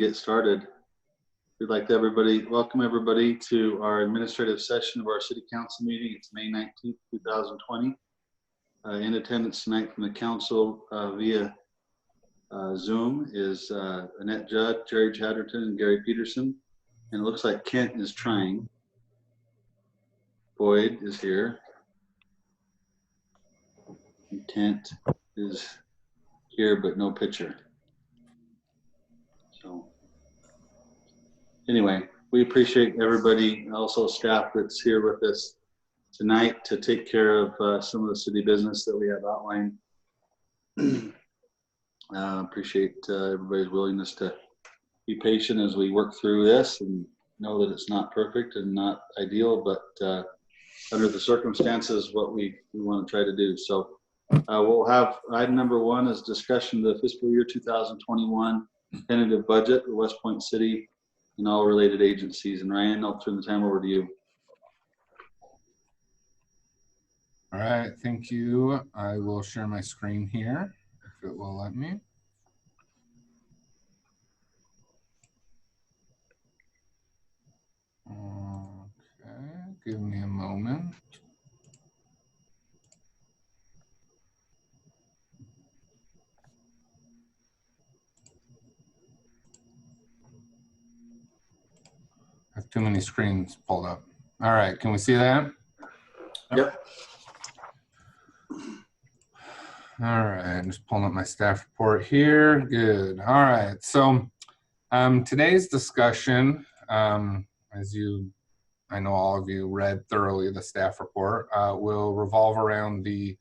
get started. We'd like to welcome everybody to our administrative session of our City Council meeting. It's May 19th, 2020. In attendance tonight from the council via Zoom is Annette Judd, Jerry Chatterton, and Gary Peterson. And it looks like Kent is trying. Boyd is here. Kent is here, but no picture. So anyway, we appreciate everybody, also staff that's here with us tonight to take care of some of the city business that we have outlined. Appreciate everybody's willingness to be patient as we work through this and know that it's not perfect and not ideal, but under the circumstances, what we want to try to do. So we'll have item number 1 is discussion of the fiscal year 2021 tentative budget for West Point City and all related agencies. And Ryan, I'll turn the time over to you. All right, thank you. I will share my screen here if it will let me. Okay, give me a moment. I have too many screens pulled up. All right, can we see that? Yep. All right, I'm just pulling up my staff report here. Good. All right, so today's discussion, as I know all of you read thoroughly the staff report, will revolve around the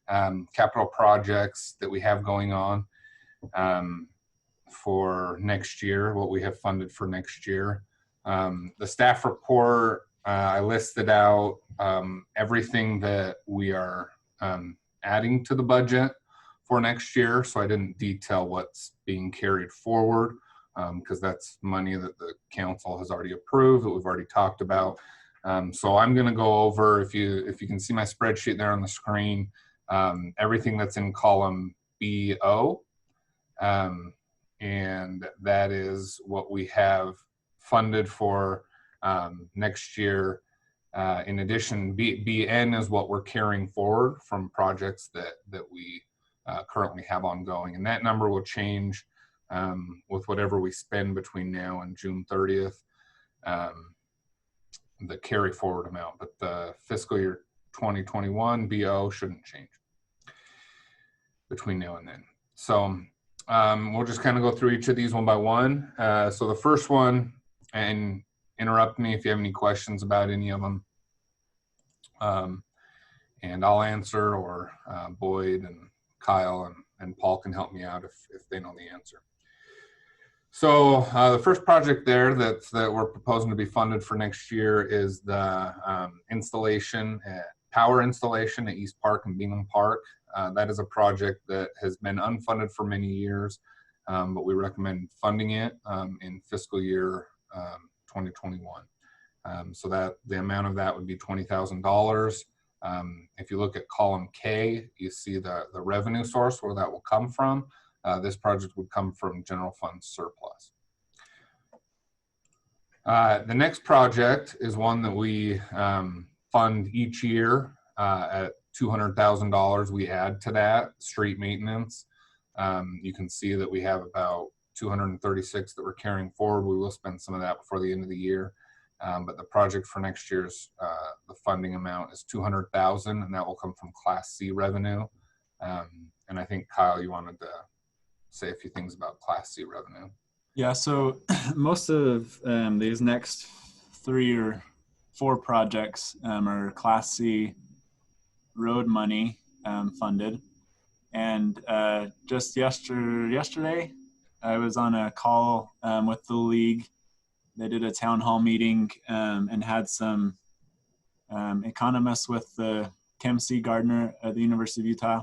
capital projects that we have going on for next year, what we have funded for next year. The staff report, I listed out everything that we are adding to the budget for next year. So I didn't detail what's being carried forward because that's money that the council has already approved, that we've already talked about. So I'm going to go over, if you can see my spreadsheet there on the screen, everything that's in column BO. And that is what we have funded for next year. In addition, BN is what we're carrying forward from projects that we currently have ongoing. And that number will change with whatever we spend between now and June 30th, the carry forward amount. But the fiscal year 2021 BO shouldn't change between now and then. So we'll just kind of go through each of these one by one. So the first one, and interrupt me if you have any questions about any of them. And I'll answer, or Boyd and Kyle and Paul can help me out if they know the answer. So the first project there that we're proposing to be funded for next year is the power installation at East Park and Bingham Park. That is a project that has been unfunded for many years, but we recommend funding it in fiscal year 2021. So that the amount of that would be $20,000. If you look at column K, you see the revenue source where that will come from. This project would come from general fund surplus. The next project is one that we fund each year at $200,000. We add to that street maintenance. You can see that we have about 236 that we're carrying forward. We will spend some of that before the end of the year. But the project for next year's the funding amount is $200,000, and that will come from Class C revenue. And I think Kyle, you wanted to say a few things about Class C revenue. Yeah, so most of these next 3 or 4 projects are Class C road money funded. And just yesterday, I was on a call with the league. They did a town hall meeting and had some economists with the Kim C. Gardner at the University of Utah.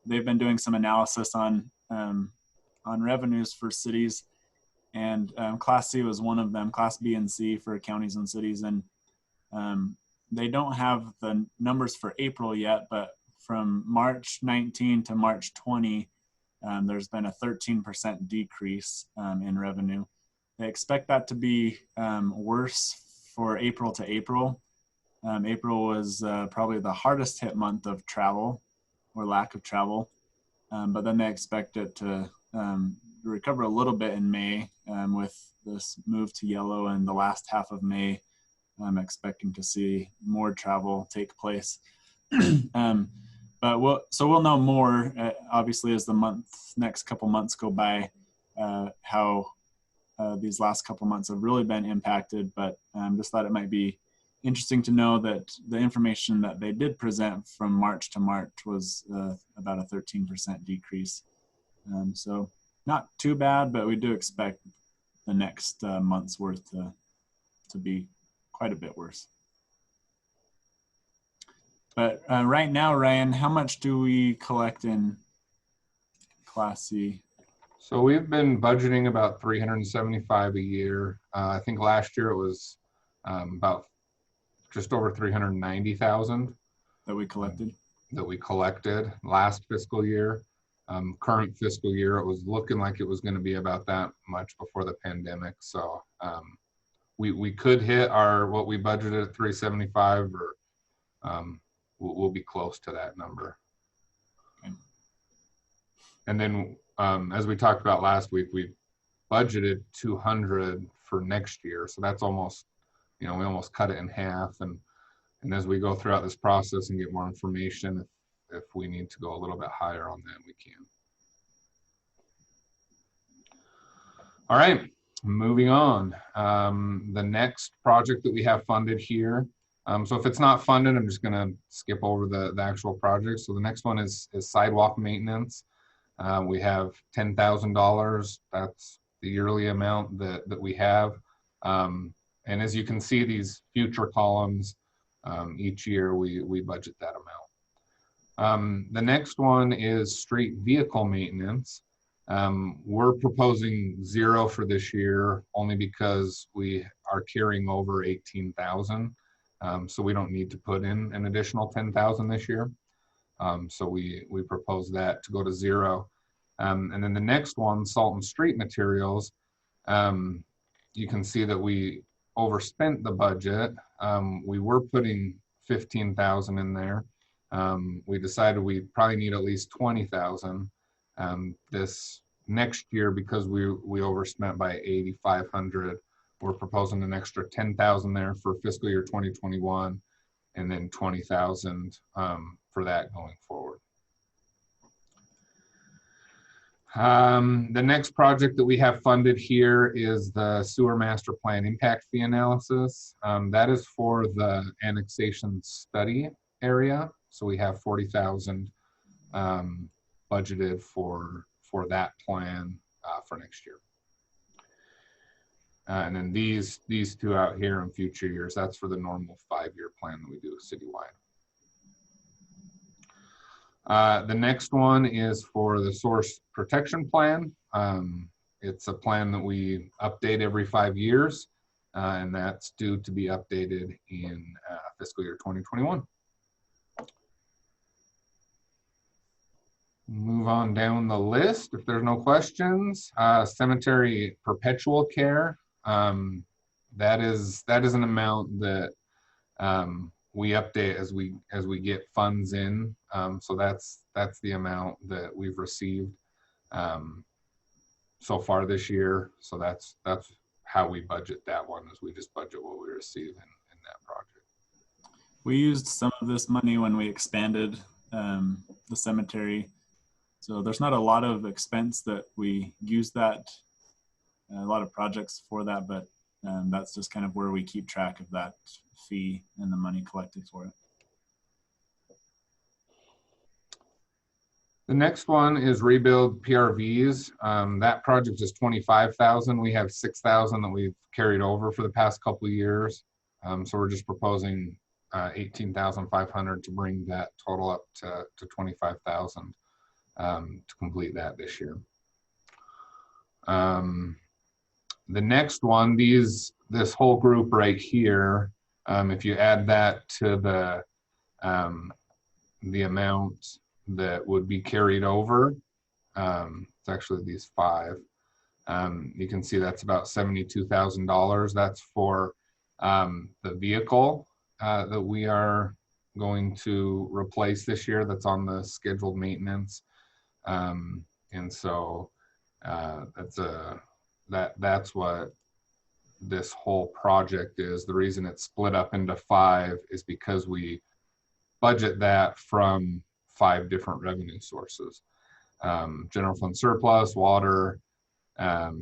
They've been doing some analysis on revenues for cities, and Class C was one of them, Class B and C for counties and cities. And they don't have the numbers for April yet, but from March 19 to March 20, there's been a 13% decrease in revenue. they expect that to be worse for April to April. April was probably the hardest hit month of travel or lack of travel, but then they expect it to recover a little bit in May with this move to yellow, and the last half of May, I'm expecting to see more travel take place. But we'll know more, obviously, as the next couple months go by, how these last couple months have really been impacted. But just thought it might be interesting to know that the information that they did present from March to March was about a 13% decrease. So not too bad, but we do expect the next month's worth to be quite a bit worse. But right now, Ryan, how much do we collect in Class C? So we've been budgeting about 375 a year. I think last year it was about just over 390,000 That we collected? That we collected last fiscal year. Current fiscal year, it was looking like it was going to be about that much before the pandemic. So we could hit what we budgeted at 375, or we'll be close to that number. Okay. And then as we talked about last week, we budgeted 200 for next year. So that's almost, we almost cut it in half. And as we go throughout this process and get more information, if we need to go a little bit higher on that, we can. All right, moving on. The next project that we have funded here. So if it's not funded, I'm just gonna skip over the actual project. So the next one is sidewalk maintenance. We have $10,000. That's the yearly amount that we have. And as you can see, these future columns, each year we budget that amount. The next one is street vehicle maintenance. We're proposing 0 for this year, only because we are carrying over 18,000. So we don't need to put in an additional 10,000 this year. So we propose that to go to 0. And then the next one, salt and street materials, you can see that we overspent the budget. We were putting 15,000 in there. We decided we probably need at least 20,000 this next year, because we overspent by 8,500. We're proposing an extra 10,000 there for fiscal year 2021, and then 20,000 for that going forward. The next project that we have funded here is the sewer master plan impact fee analysis. That is for the annexation study area. So we have 40,000 budgeted for that plan for next year. And then these two out here in future years, that's for the normal 5-year plan that we do citywide. The next one is for the source protection plan. It's a plan that we update every 5 years, and that's due to be updated in fiscal year 2021. Move on down the list if there's no questions. Cemetery perpetual care. That is an amount that we update as we get funds in. So that's the amount that we've received so far this year. So that's how we budget that one, is we just budget what we receive in that project. We used some of this money when we expanded the cemetery. So there's not a lot of expense that we use that, a lot of projects for that, but that's just kind of where we keep track of that fee and the money collected for it. The next one is rebuild PRVs. That project is 25,000. We have 6,000 that we've carried over for the past couple of years. So we're just proposing 18,500 to bring that total up to 25,000 to complete that this year. The next one, this whole group right here, if you add that to the amount that would be carried over, it's actually these 5. You can see that's about $72,000. That's for the vehicle that we are going to replace this year that's on the scheduled maintenance. And so that's what this whole project is. The reason it's split up into 5 is because we budget that from 5 different revenue sources. General fund surplus, water,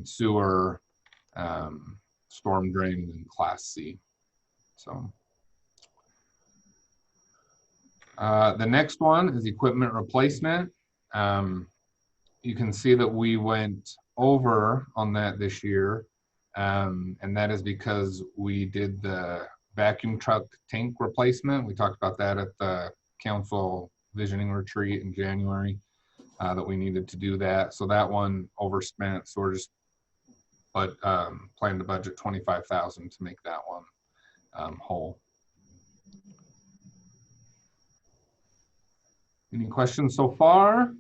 sewer, storm drain, and Class C. So the next one is equipment replacement. You can see that we went over on that this year, and that is because we did the vacuum truck tank replacement. We talked about that at the council visioning retreat in January, that we needed to do that. So that one overspent, so we're just planning to budget $25,000 to make that one whole. Any questions so far?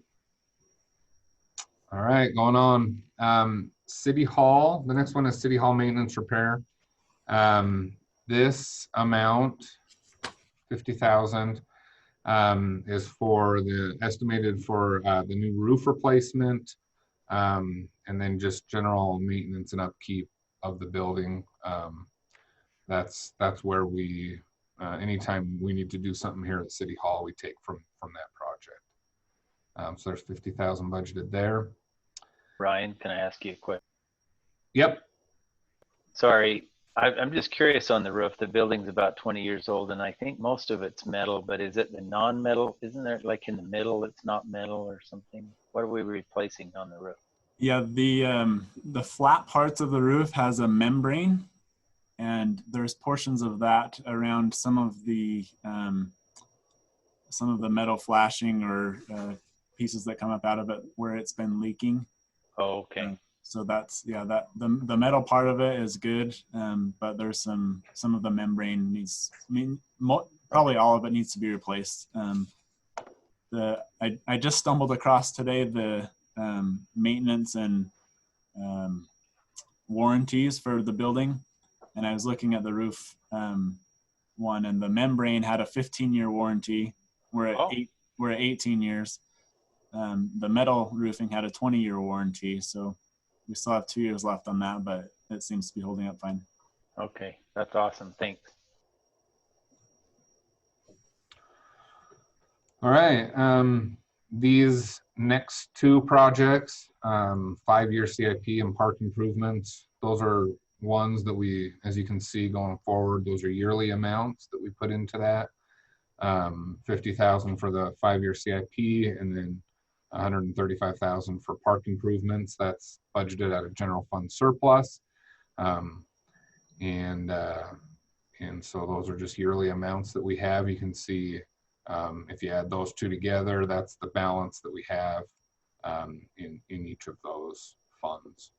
All right, going on. City Hall, the next one is City Hall maintenance repair. This amount, $50,000, is for the estimated for the new roof replacement, and then just general maintenance and upkeep of the building. That's where we, anytime we need to do something here at City Hall, we take from that project. So there's $50,000 budgeted there. Ryan, can I ask you a question? Yep. Sorry, I'm just curious on the roof. The building's about 20 years old, and I think most of it's metal, but is it the non-metal? Isn't there like in the middle it's not metal or something? What are we replacing on the roof? Yeah, the flat parts of the roof has a membrane, and there's portions of that around some of the metal flashing or pieces that come up out of it where it's been leaking. Oh, okay. So that's, yeah, that the metal part of it is good, but there's some of the membrane needs, probably all of it needs to be replaced. I just stumbled across today the maintenance and warranties for the building, and I was looking at the roof one, and the membrane had a 15-year warranty. We're at 18 years. The metal roofing had a 20-year warranty, so we still have 2 years left on that, but it seems to be holding up fine. Okay, that's awesome. Thanks. All right. These next 2 projects, 5-year CIP and park improvements, those are ones that we, as you can see going forward, those are yearly amounts that we put into that. $50,000 for the 5-year CIP, and then $135,000 for park improvements. That's budgeted out of general fund surplus. And so those are just yearly amounts that we have. You can see if you add those 2 together, that's the balance that we have in each of those funds,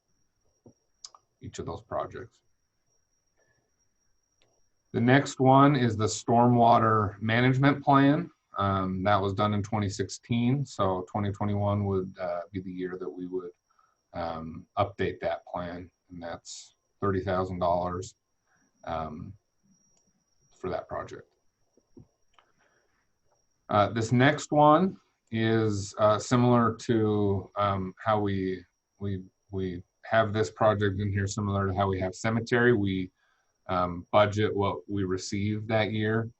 each of those projects. The next one is the stormwater management plan. That was done in 2016, so 2021 would be the year that we would update that plan, and that's $30,000 for that project. This next one is similar to how we have this project in here, similar to how we have cemetery. We budget what we received that year.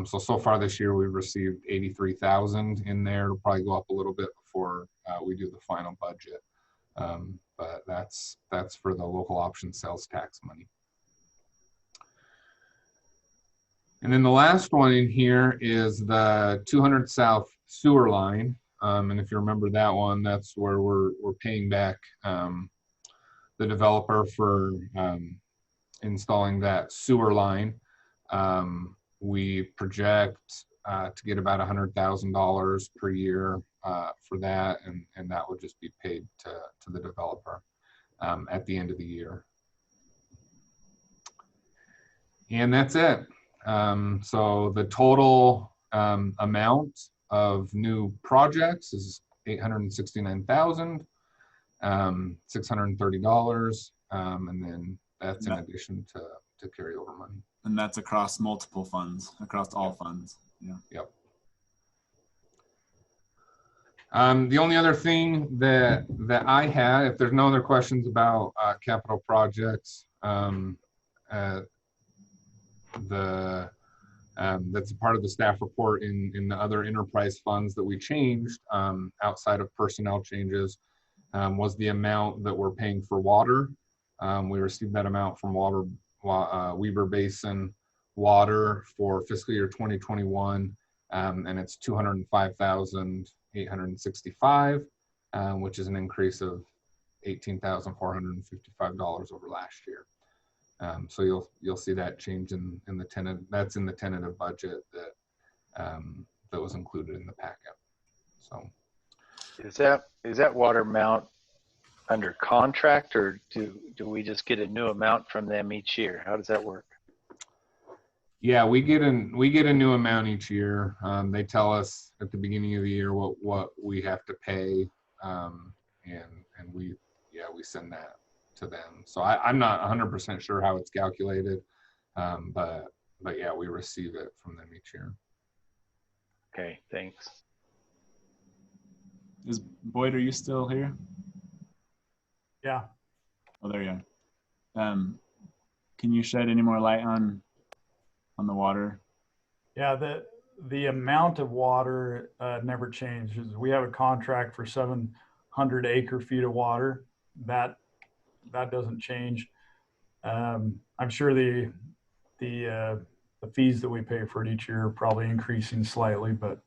So far this year, we've received $83,000 in there. It'll probably go up a little bit before we do the final budget. But that's for the local option sales tax money. And then the last one in here is the 200 South sewer line. And if you remember that one, that's where we're paying back the developer for installing that sewer line. We project to get about $100,000 per year for that, and that would just be paid to the developer at the end of the year. And that's it. So the total amount of new projects is $869,000. $630. And then that's in addition to carryover money. And that's across multiple funds, across all funds. Yeah. Yep. The only other thing that I had, if there's no other questions about capital projects, that's a part of the staff report in the other enterprise funds that we changed outside of personnel changes, was the amount that we're paying for water. We received that amount from Weber Basin Water for fiscal year 2021, and it's $205,865, which is an increase of $18,455 over last year. So you'll see that change in the tentative. That's in the tentative budget that was included in the packet. So Is that water amount under contract, or do we just get a new amount from them each year? How does that work? yeah, we get a new amount each year. They tell us at the beginning of the year what we have to pay, and we send that to them. So I'm not 100% sure how it's calculated, but yeah, we receive it from them each year. Okay, thanks. Is Boyd, are you still here? Yeah. Oh, there you are. Can you shed any more light on the water? Yeah, the amount of water never changes. We have a contract for 700 acre feet of water. That doesn't change. I'm sure the fees that we pay for it each year are probably increasing slightly, but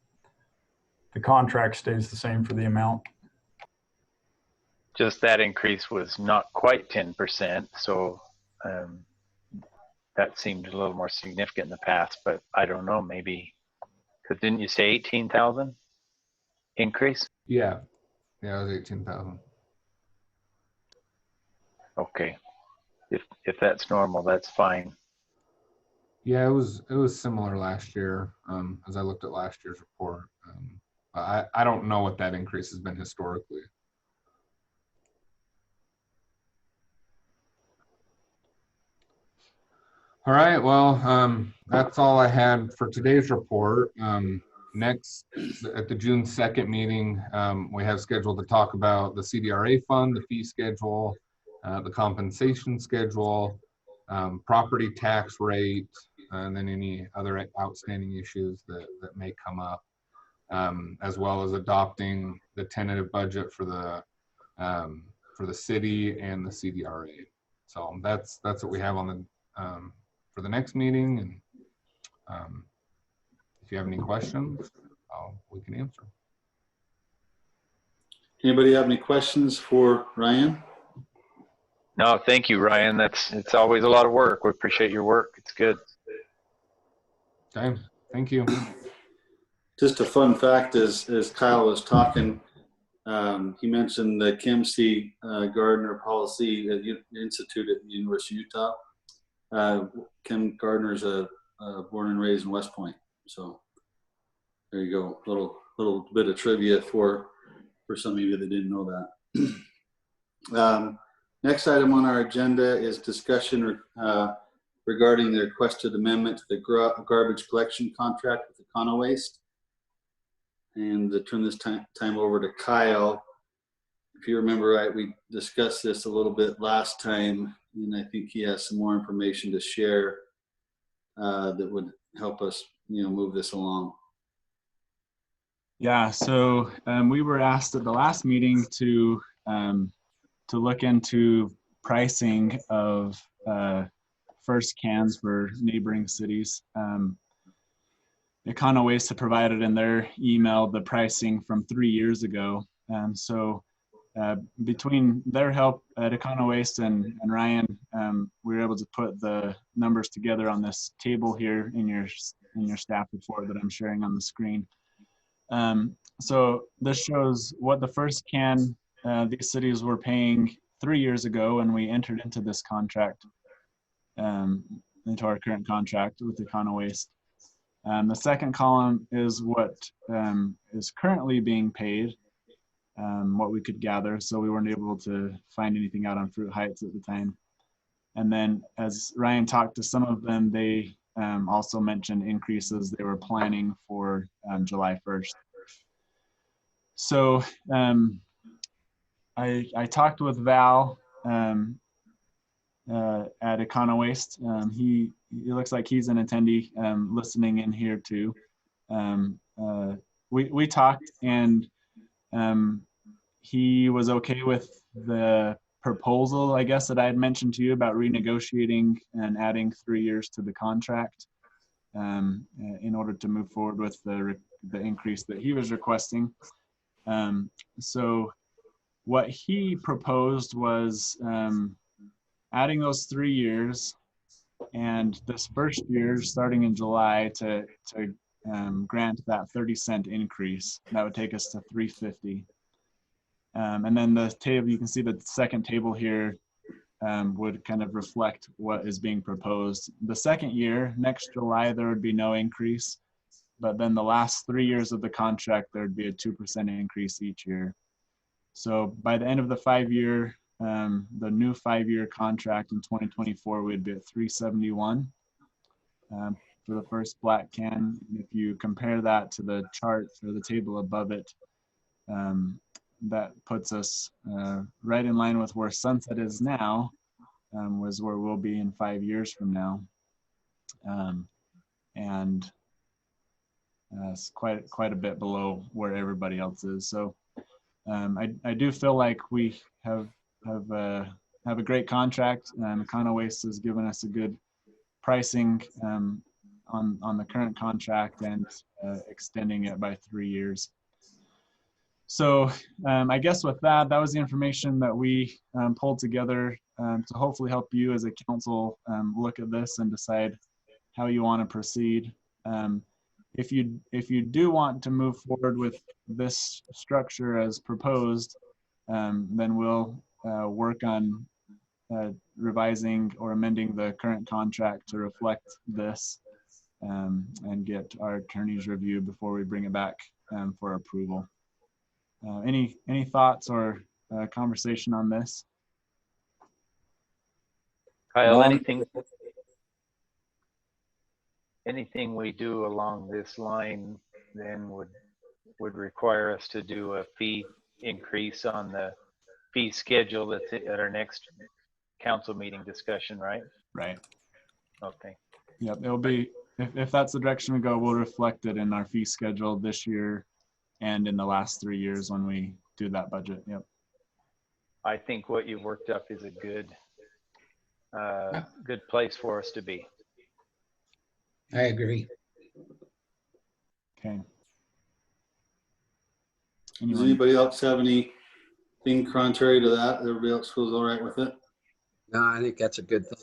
the contract stays the same for the amount. Just that increase was not quite 10%, so that seemed a little more significant in the past, but I don't know, maybe, because didn't you say 18,000 increase? Yeah, it was 18,000. Okay, if that's normal, that's fine. Yeah, it was similar last year. As I looked at last year's report, I don't know what that increase has been historically. All right, well, that's all I had for today's report. Next, at the June 2nd meeting, we have scheduled to talk about the CDRA fund, the fee schedule, the compensation schedule, property tax rate, and then any other outstanding issues that may come up, as well as adopting the tentative budget for the city and the CDRA. So that's what we have on the for the next meeting, and if you have any questions, we can answer. Anybody have any questions for Ryan? No, thank you, Ryan. It's always a lot of work. We appreciate your work. It's good. Okay, thank you. Just a fun fact, as Kyle was talking, he mentioned the Kim C. Gardner policy institute at the University of Utah. Kim Gardner's born and raised in West Point, so there you go. Little bit of trivia for some of you that didn't know that. Next item on our agenda is discussion regarding the requested amendment to the garbage collection contract with Econo-Waste. And to turn this time over to Kyle. If you remember right, we discussed this a little bit last time, and I think he has some more information to share that would help us, move this along. Yeah, so we were asked at the last meeting to look into pricing of first cans for neighboring cities. Econo-Waste had provided in their email the pricing from 3 years ago. So between their help at Econo-Waste and Ryan, we were able to put the numbers together on this table here in your staff report that I'm sharing on the screen. So this shows what the first can these cities were paying 3 years ago when we entered into this contract, into our current contract with Econo-Waste. The second column is what is currently being paid. what we could gather. So we weren't able to find anything out on Fruit Heights at the time. And then as Ryan talked to some of them, they also mentioned increases they were planning for July 1st. So I talked with Val at Econo Waste. He looks like he's an attendee listening in here too. We talked, and he was okay with the proposal, I guess, that I had mentioned to you about renegotiating and adding 3 years to the contract in order to move forward with the increase that he was requesting. So what he proposed was adding those 3 years, and this first year, starting in July, to grant that 30-cent increase. That would take us to $3.50. And then the table, you can see the second table here would kind of reflect what is being proposed. The second year, next July, there would be no increase. But then the last 3 years of the contract, there would be a 2% increase each year. So by the end of the 5-year, the new 5-year contract in 2024, we'd be at $3.71 for the first black can. If you compare that to the chart or the table above it, that puts us right in line with where Sunset is now, was where we'll be in 5 years from now. And it's quite a bit below where everybody else is. So I do feel like we have a great contract. Econo Waste has given us a good pricing on the current contract and extending it by 3 years. So I guess with that was the information that we pulled together to hopefully help you as a council look at this and decide how you want to proceed. If you do want to move forward with this structure as proposed, then we'll work on revising or amending the current contract to reflect this and get our attorney's review before we bring it back for approval. Any thoughts or conversation on this? Kyle, anything we do along this line then would require us to do a fee increase on the fee schedule that's at our next council meeting discussion, right? Right. Okay. Yep. It'll be, if that's the direction we go, we'll reflect it in our fee schedule this year and in the last 3 years when we do that budget. Yep. I think what you've worked up is a good place for us to be. I agree. Okay. Does anybody else have anything contrary to that? Everybody else feels all right with it? No, I think that's a good thing.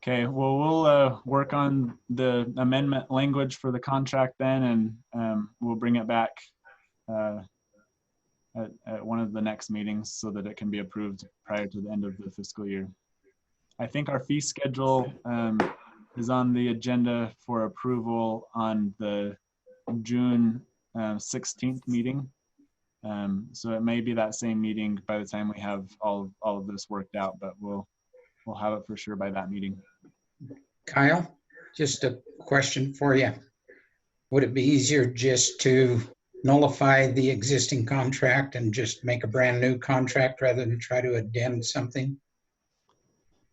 Okay, well, we'll work on the amendment language for the contract then, and we'll bring it back at one of the next meetings so that it can be approved prior to the end of the fiscal year. I think our fee schedule is on the agenda for approval on the June 16th meeting. So it may be that same meeting by the time we have all of this worked out, but we'll have it for sure by that meeting. Kyle, just a question for you. Would it be easier just to nullify the existing contract and just make a brand new contract rather than try to addend something?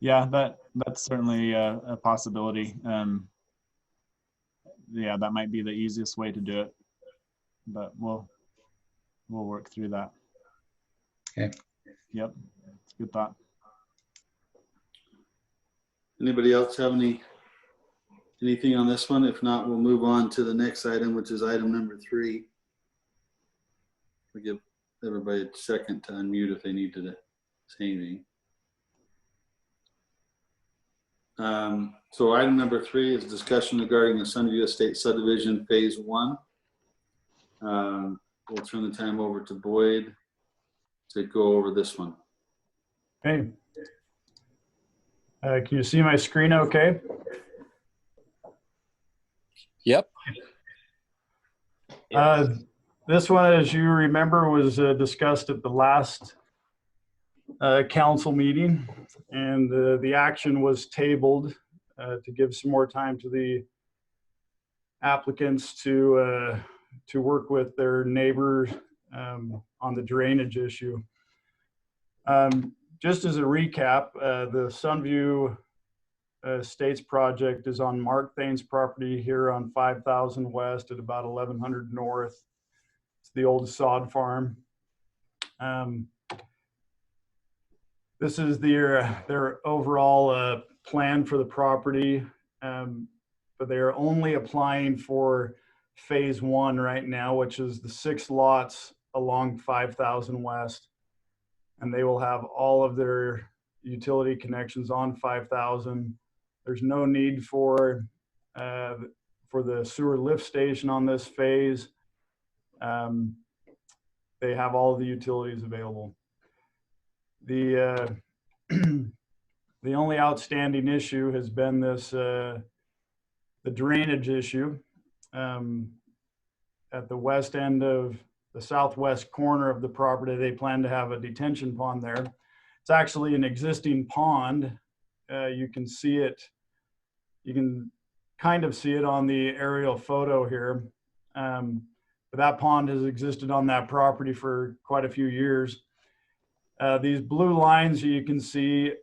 Yeah, that's certainly a possibility. Yeah, that might be the easiest way to do it, but we'll work through that. Okay. Yep, it's a good thought. Anybody else have anything on this one? If not, we'll move on to the next item, which is item number 3. We'll give everybody a second to unmute if they need to say anything. So item number 3 is discussion regarding the Sunview Estate subdivision phase 1. We'll turn the time over to Boyd to go over this one. Okay. Can you see my screen okay? Yep. Uh, this one, as you remember, was discussed at the last council meeting, and the action was tabled to give some more time to the applicants to work with their neighbors on the drainage issue. Just as a recap, the Sunview Estates project is on Mark Thane's property here on 5,000 West at about 1100 North. It's the old sod farm. This is their overall plan for the property, but they are only applying for phase 1 right now, which is the 6 lots along 5,000 West. And they will have all of their utility connections on 5,000. There's no need for the sewer lift station on this phase. They have all of the utilities available. The the only outstanding issue has been this the drainage issue at the west end of the southwest corner of the property. They plan to have a detention pond there. It's actually an existing pond. You can see it. You can kind of see it on the aerial photo here. But that pond has existed on that property for quite a few years. These blue lines you can see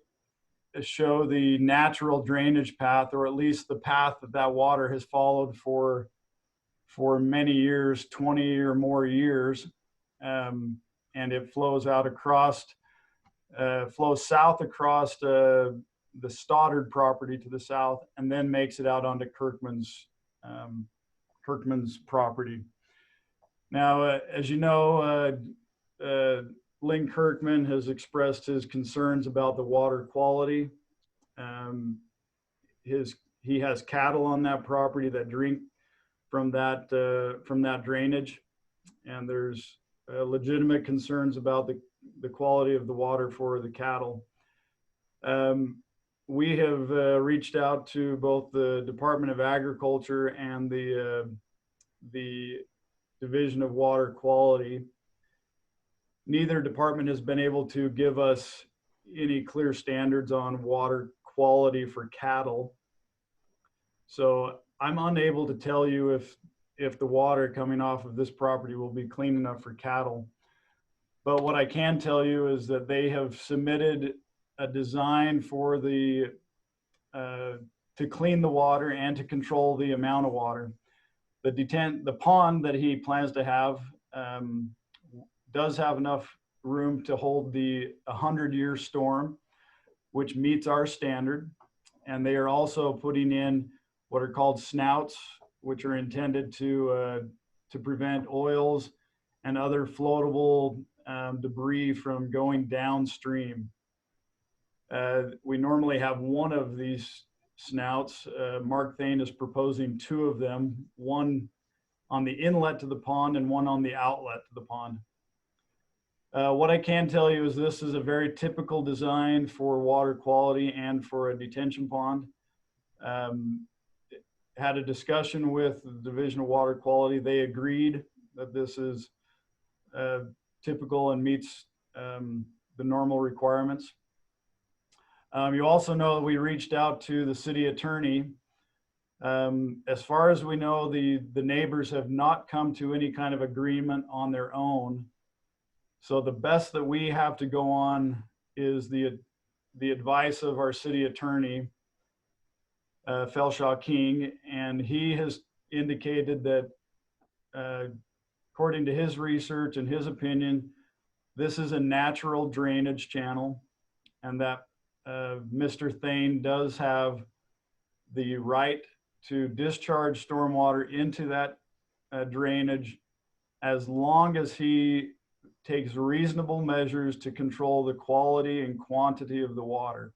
show the natural drainage path, or at least the path that that water has followed for many years, 20 or more years. And it flows out across, flows south across the Stoddard property to the south, and then makes it out onto Kirkman's property. Now, as you know, Lynn Kirkman has expressed his concerns about the water quality. He has cattle on that property that drink from that drainage, and there's legitimate concerns about the quality of the water for the cattle. We have reached out to both the Department of Agriculture and the Division of Water Quality. Neither department has been able to give us any clear standards on water quality for cattle. So I'm unable to tell you if the water coming off of this property will be clean enough for cattle. But what I can tell you is that they have submitted a design for to clean the water and to control the amount of water. The pond that he plans to have does have enough room to hold the 100-year storm, which meets our standard. And they are also putting in what are called snouts, which are intended to prevent oils and other floatable debris from going downstream. We normally have one of these snouts. Mark Thane is proposing 2 of them, one on the inlet to the pond and one on the outlet to the pond. What I can tell you is this is a very typical design for water quality and for a detention pond. Had a discussion with the Division of Water Quality. They agreed that this is typical and meets the normal requirements. You also know that we reached out to the city attorney. As far as we know, the neighbors have not come to any kind of agreement on their own. So the best that we have to go on is the advice of our city attorney, Felshaw King, and he has indicated that according to his research and his opinion, this is a natural drainage channel, and that Mr. Thane does have the right to discharge stormwater into that drainage as long as he takes reasonable measures to control the quality and quantity of the water.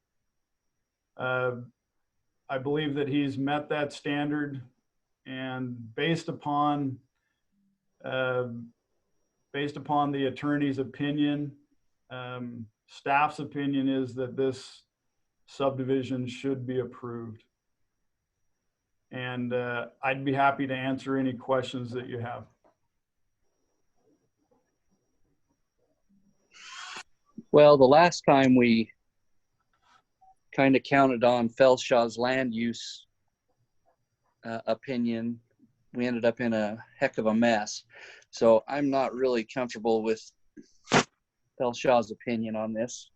I believe that he's met that standard, and based upon the attorney's opinion, staff's opinion is that this subdivision should be approved. And I'd be happy to answer any questions that you have. Well, the last time we kind of counted on Felshaw's land use opinion, we ended up in a heck of a mess. So I'm not really comfortable with Felshaw's opinion on this.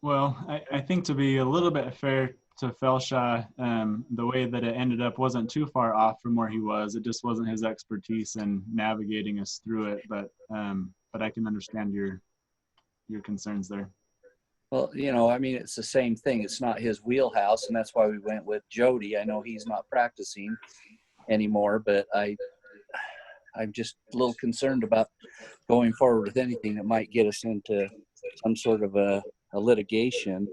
Well, I think to be a little bit fair to Felshaw, the way that it ended up wasn't too far off from where he was. It just wasn't his expertise in navigating us through it. But I can understand your concerns there. Well, you know, I mean, it's the same thing. It's not his wheelhouse, and that's why we went with Jody. I know he's not practicing anymore, but I'm just a little concerned about going forward with anything that might get us into some sort of a litigation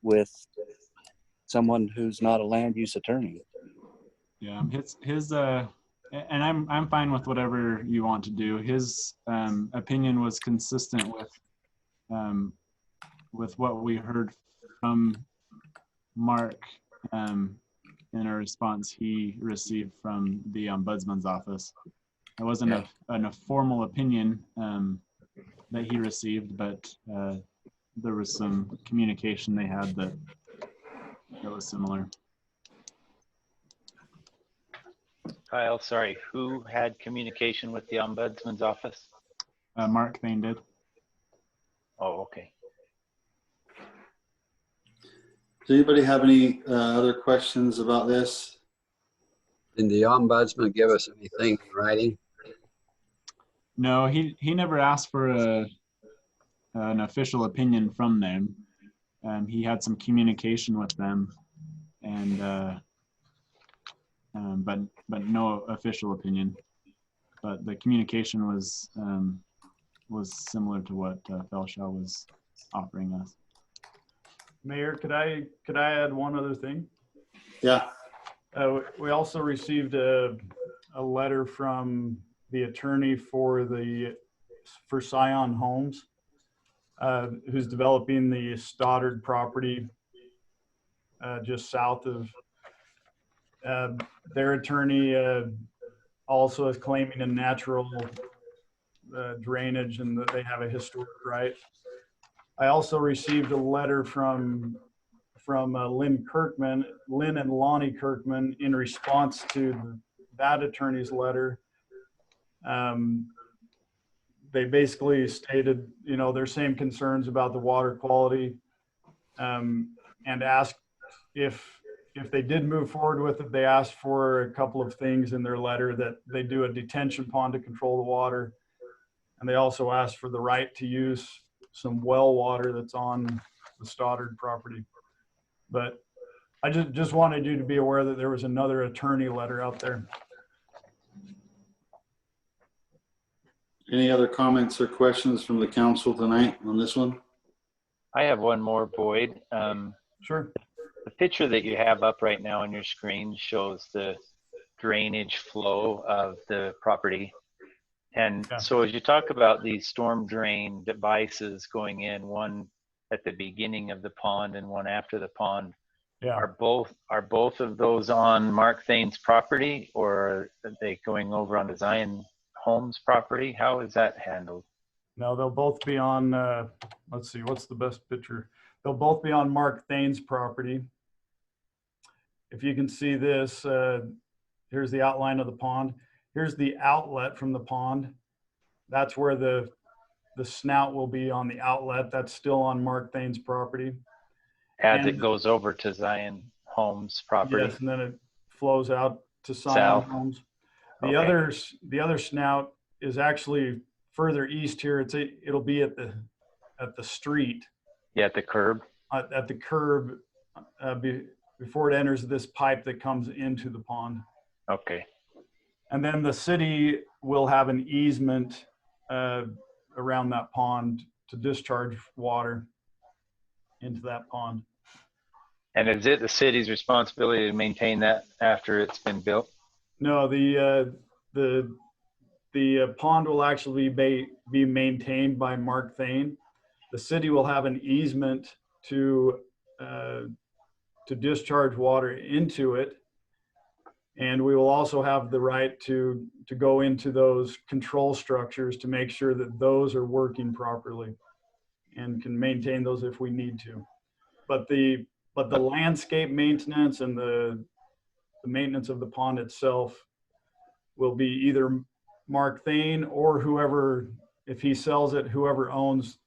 with someone who's not a land use attorney. Yeah, his and I'm fine with whatever you want to do. His opinion was consistent with what we heard from Mark in a response he received from the ombudsman's office. It wasn't a formal opinion that he received, but there was some communication they had that was similar. Kyle, sorry, who had communication with the ombudsman's office? Mark Thane did. Oh, okay. Does anybody have any other questions about this? Did the ombudsman give us anything in writing? No, he never asked for an official opinion from them. He had some communication with them, and but no official opinion. But the communication was similar to what Felshaw was offering us. Mayor, could I add one other thing? Yeah. We also received a letter from the attorney for Scion Homes, who's developing the Stoddard property just south of. Their attorney also is claiming a natural drainage and that they have a historic right. I also received a letter from Lynn and Lonnie Kirkman in response to that attorney's letter. They basically stated, you know, their same concerns about the water quality, and asked if they did move forward with it. They asked for a couple of things in their letter, that they do a detention pond to control the water. And they also asked for the right to use some well water that's on the Stoddard property. But I just wanted you to be aware that there was another attorney letter out there. Any other comments or questions from the council tonight on this one? I have one more, Boyd. Sure. The picture that you have up right now on your screen shows the drainage flow of the property. And so as you talk about these storm drain devices going in, one at the beginning of the pond and one after the pond, are both of those on Mark Thane's property, or are they going over on the Zion Homes property? How is that handled? No, they'll both be on, let's see, what's the best picture? They'll both be on Mark Thane's property. If you can see this, here's the outline of the pond. Here's the outlet from the pond. That's where the snout will be, on the outlet. That's still on Mark Thane's property. As it goes over to Zion Homes property. Yes, and then it flows out to Zion Homes. The other snout is actually further east here. It'll be at the street. Yeah, at the curb. At the curb, before it enters this pipe that comes into the pond. Okay. And then the city will have an easement around that pond to discharge water into that pond. And is it the city's responsibility to maintain that after it's been built? No, the pond will actually be maintained by Mark Thane. The city will have an easement to discharge water into it. And we will also have the right to go into those control structures to make sure that those are working properly and can maintain those if we need to. But the landscape maintenance and the maintenance of the pond itself will be either Mark Thane or whoever, if he sells it, whoever owns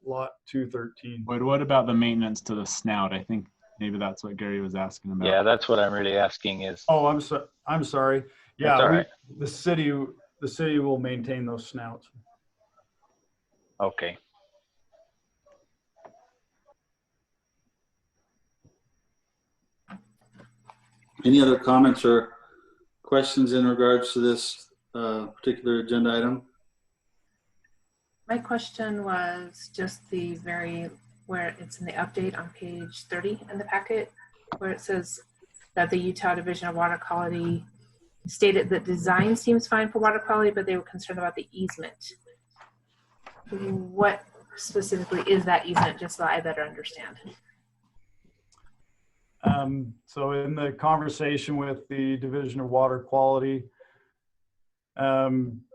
lot 213. Wait, what about the maintenance to the snout? I think maybe that's what Gary was asking about. Yeah, that's what I'm really asking is. Oh, I'm sorry. Yeah, That's all right. the city will maintain those snouts. Okay. Any other comments or questions in regards to this particular agenda item? My question was just where it's in the update on page 30 in the packet, where it says that the Utah Division of Water Quality stated that design seems fine for water quality, but they were concerned about the easement. What specifically is that easement, just so I better understand? So in the conversation with the Division of Water Quality, the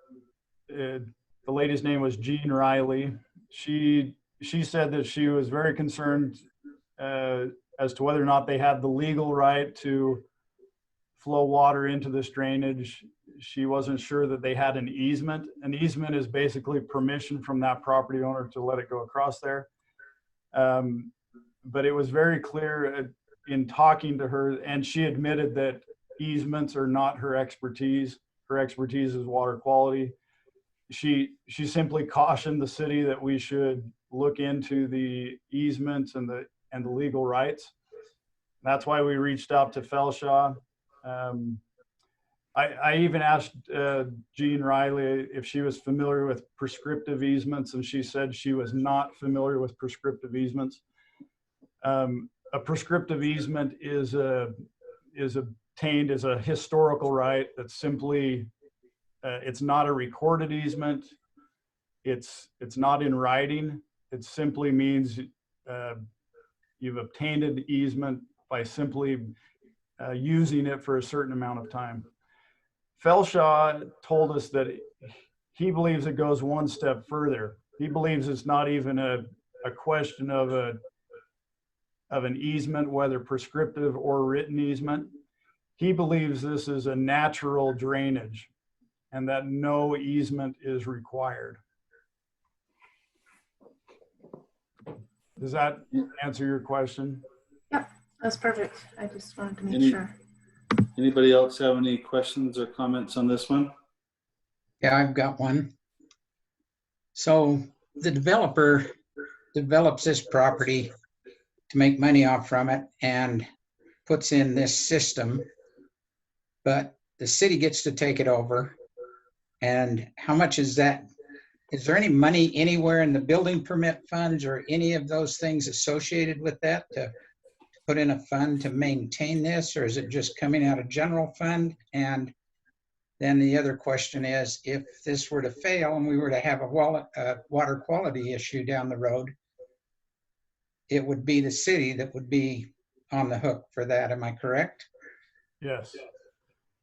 lady's name was Jean Riley. She said that she was very concerned as to whether or not they had the legal right to flow water into this drainage. She wasn't sure that they had an easement. An easement is basically permission from that property owner to let it go across there. But it was very clear in talking to her, and she admitted that easements are not her expertise. Her expertise is water quality. She simply cautioned the city that we should look into the easements and the legal rights. That's why we reached out to Felshaw. I even asked Jean Riley if she was familiar with prescriptive easements, and she said she was not familiar with prescriptive easements. A prescriptive easement is obtained as a historical right that simply it's not a recorded easement. It's not in writing. It simply means you've obtained an easement by simply using it for a certain amount of time. Felshaw told us that he believes it goes one step further. He believes it's not even a question of an easement, whether prescriptive or written easement. He believes this is a natural drainage and that no easement is required. Does that answer your question? Yep, that's perfect. I just wanted to make sure. Anybody else have any questions or comments on this one? Yeah, I've got one. So the developer develops this property to make money off from it and puts in this system, but the city gets to take it over. And how much is that? Is there any money anywhere in the building permit funds or any of those things associated with that to put in a fund to maintain this, or is it just coming out of general fund? And then the other question is, if this were to fail and we were to have a water quality issue down the road, it would be the city that would be on the hook for that. Am I correct? Yes.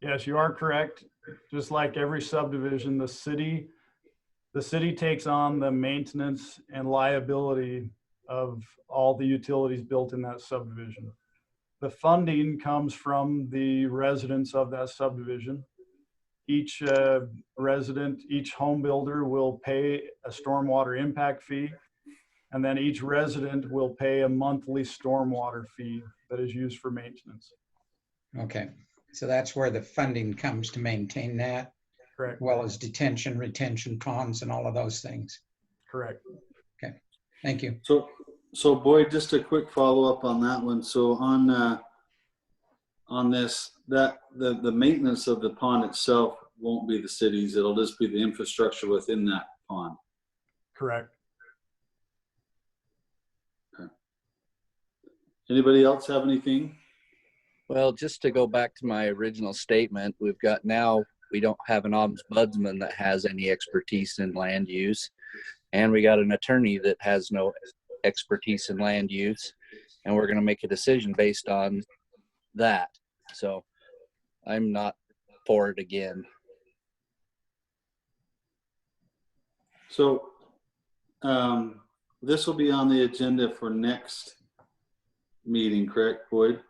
Yes, you are correct. Just like every subdivision, the city takes on the maintenance and liability of all the utilities built in that subdivision. The funding comes from the residents of that subdivision. Each resident, each home builder will pay a stormwater impact fee, and then each resident will pay a monthly stormwater fee that is used for maintenance. Okay, so that's where the funding comes to maintain that. Correct. As well as detention, retention ponds, and all of those things. Correct. Okay, thank you. So Boyd, just a quick follow up on that one. So on this, that the maintenance of the pond itself won't be the city's. It'll just be the infrastructure within that pond. Correct. Okay. Anybody else have anything? Well, just to go back to my original statement, we don't have an ombudsman that has any expertise in land use, and we got an attorney that has no expertise in land use, and we're going to make a decision based on that. So I'm not for it again. So this will be on the agenda for next meeting, correct, Boyd?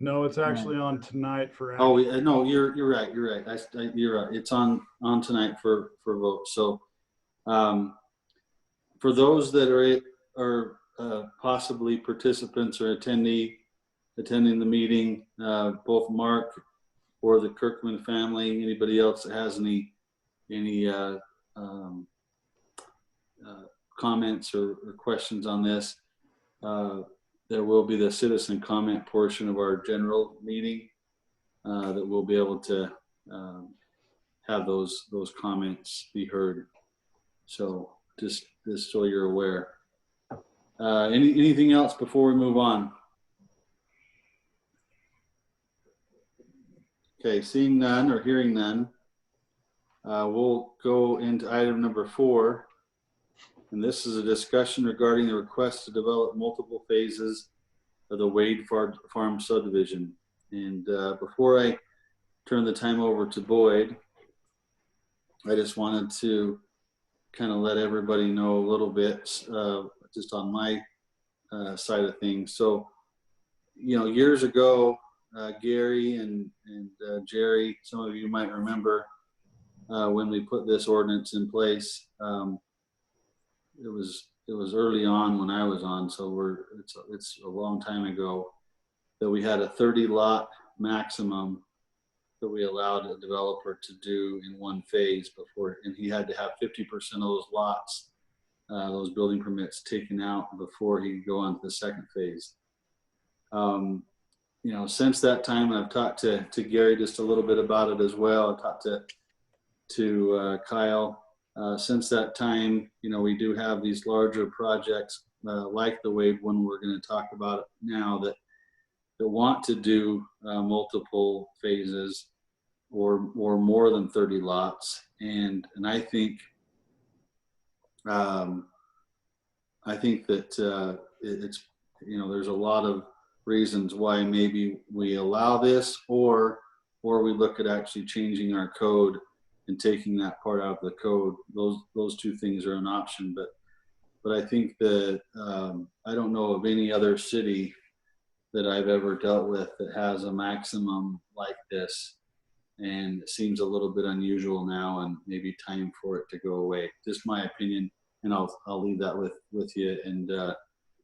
No, it's actually on tonight for. Oh, no, you're right. You're right. You're right. It's on tonight for vote. So for those that are possibly participants or attending the meeting, both Mark or the Kirkman family, anybody else that has any comments or questions on this, there will be the citizen comment portion of our general meeting that we'll be able to have those comments be heard. So just so you're aware. Anything else before we move on? Okay, seeing none or hearing none, we'll go into item number 4. And this is a discussion regarding the request to develop multiple phases of the Wade Farm subdivision. And before I turn the time over to Boyd, I just wanted to kind of let everybody know a little bit just on my side of things. So, you know, years ago, Gary and Jerry, some of you might remember when we put this ordinance in place. It was early on when I was on, so it's a long time ago that we had a 30 lot maximum that we allowed a developer to do in one phase before, and he had to have 50% of those lots, those building permits taken out before he could go on to the second phase. You know, since that time, I've talked to Gary just a little bit about it as well. I talked to Kyle. Since that time, you know, we do have these larger projects like the Wade one we're going to talk about now that want to do multiple phases or more than 30 lots. And I think that it's, you know, there's a lot of reasons why maybe we allow this or we look at actually changing our code and taking that part out of the code. Those two things are an option, but I think that I don't know of any other city that I've ever dealt with that has a maximum like this, and it seems a little bit unusual now, and maybe time for it to go away. Just my opinion, and I'll leave that with you and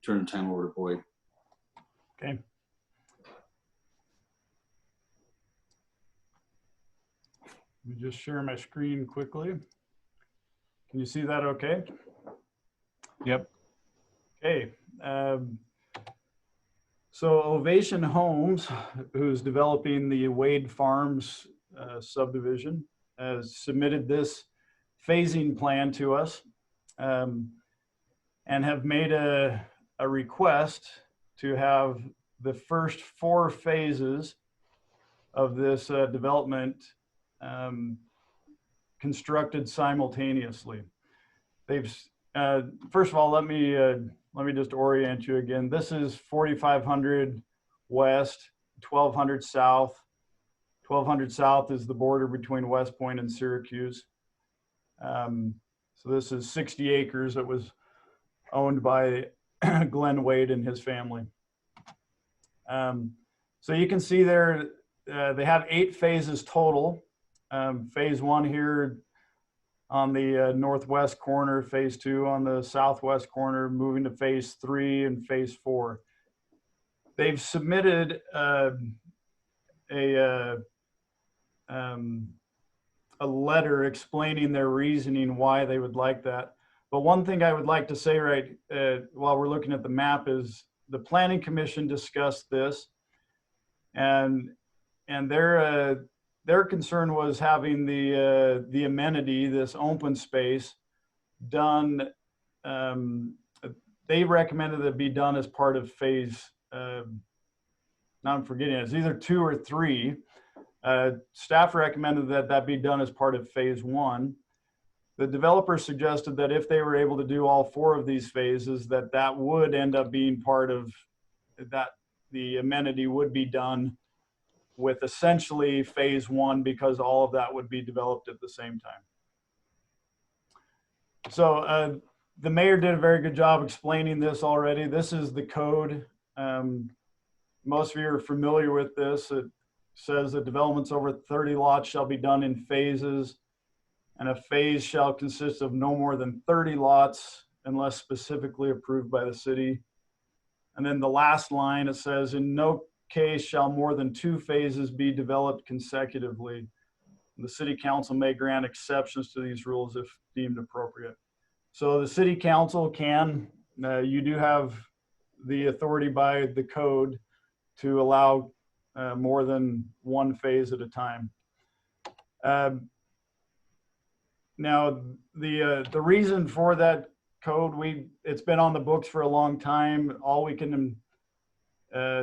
turn the time over to Boyd. Okay. Let me just share my screen quickly. Can you see that okay? Yep. Okay. So Ovation Homes, who's developing the Wade Farms subdivision, has submitted this phasing plan to us and have made a request to have the first 4 phases of this development constructed simultaneously. They've first of all, let me just orient you again. This is 4,500 west, 1,200 south. 1,200 south is the border between West Point and Syracuse. So this is 60 acres that was owned by Glenn Wade and his family. So you can see there, they have 8 phases total. Phase 1 here on the northwest corner, phase 2 on the southwest corner, moving to phase 3 and phase 4. They've submitted a letter explaining their reasoning why they would like that. But one thing I would like to say while we're looking at the map is the Planning Commission discussed this, and their concern was having the amenity, this open space, done. They recommended it be done as part of phase. Now I'm forgetting it. It's either 2 or 3. Staff recommended that be done as part of phase 1. The developer suggested that if they were able to do all 4 of these phases, that would end up being part of that. The amenity would be done with essentially phase one, because all of that would be developed at the same time. So the mayor did a very good job explaining this already. This is the code. Most of you are familiar with this. It says that developments over 30 lots shall be done in phases, and a phase shall consist of no more than 30 lots unless specifically approved by the city. And then the last line, it says, in no case shall more than 2 phases be developed consecutively. The city council may grant exceptions to these rules if deemed appropriate. So the city council can, you do have the authority by the code to allow more than 1 phase at a time. Now, the reason for that code, it's been on the books for a long time. All we can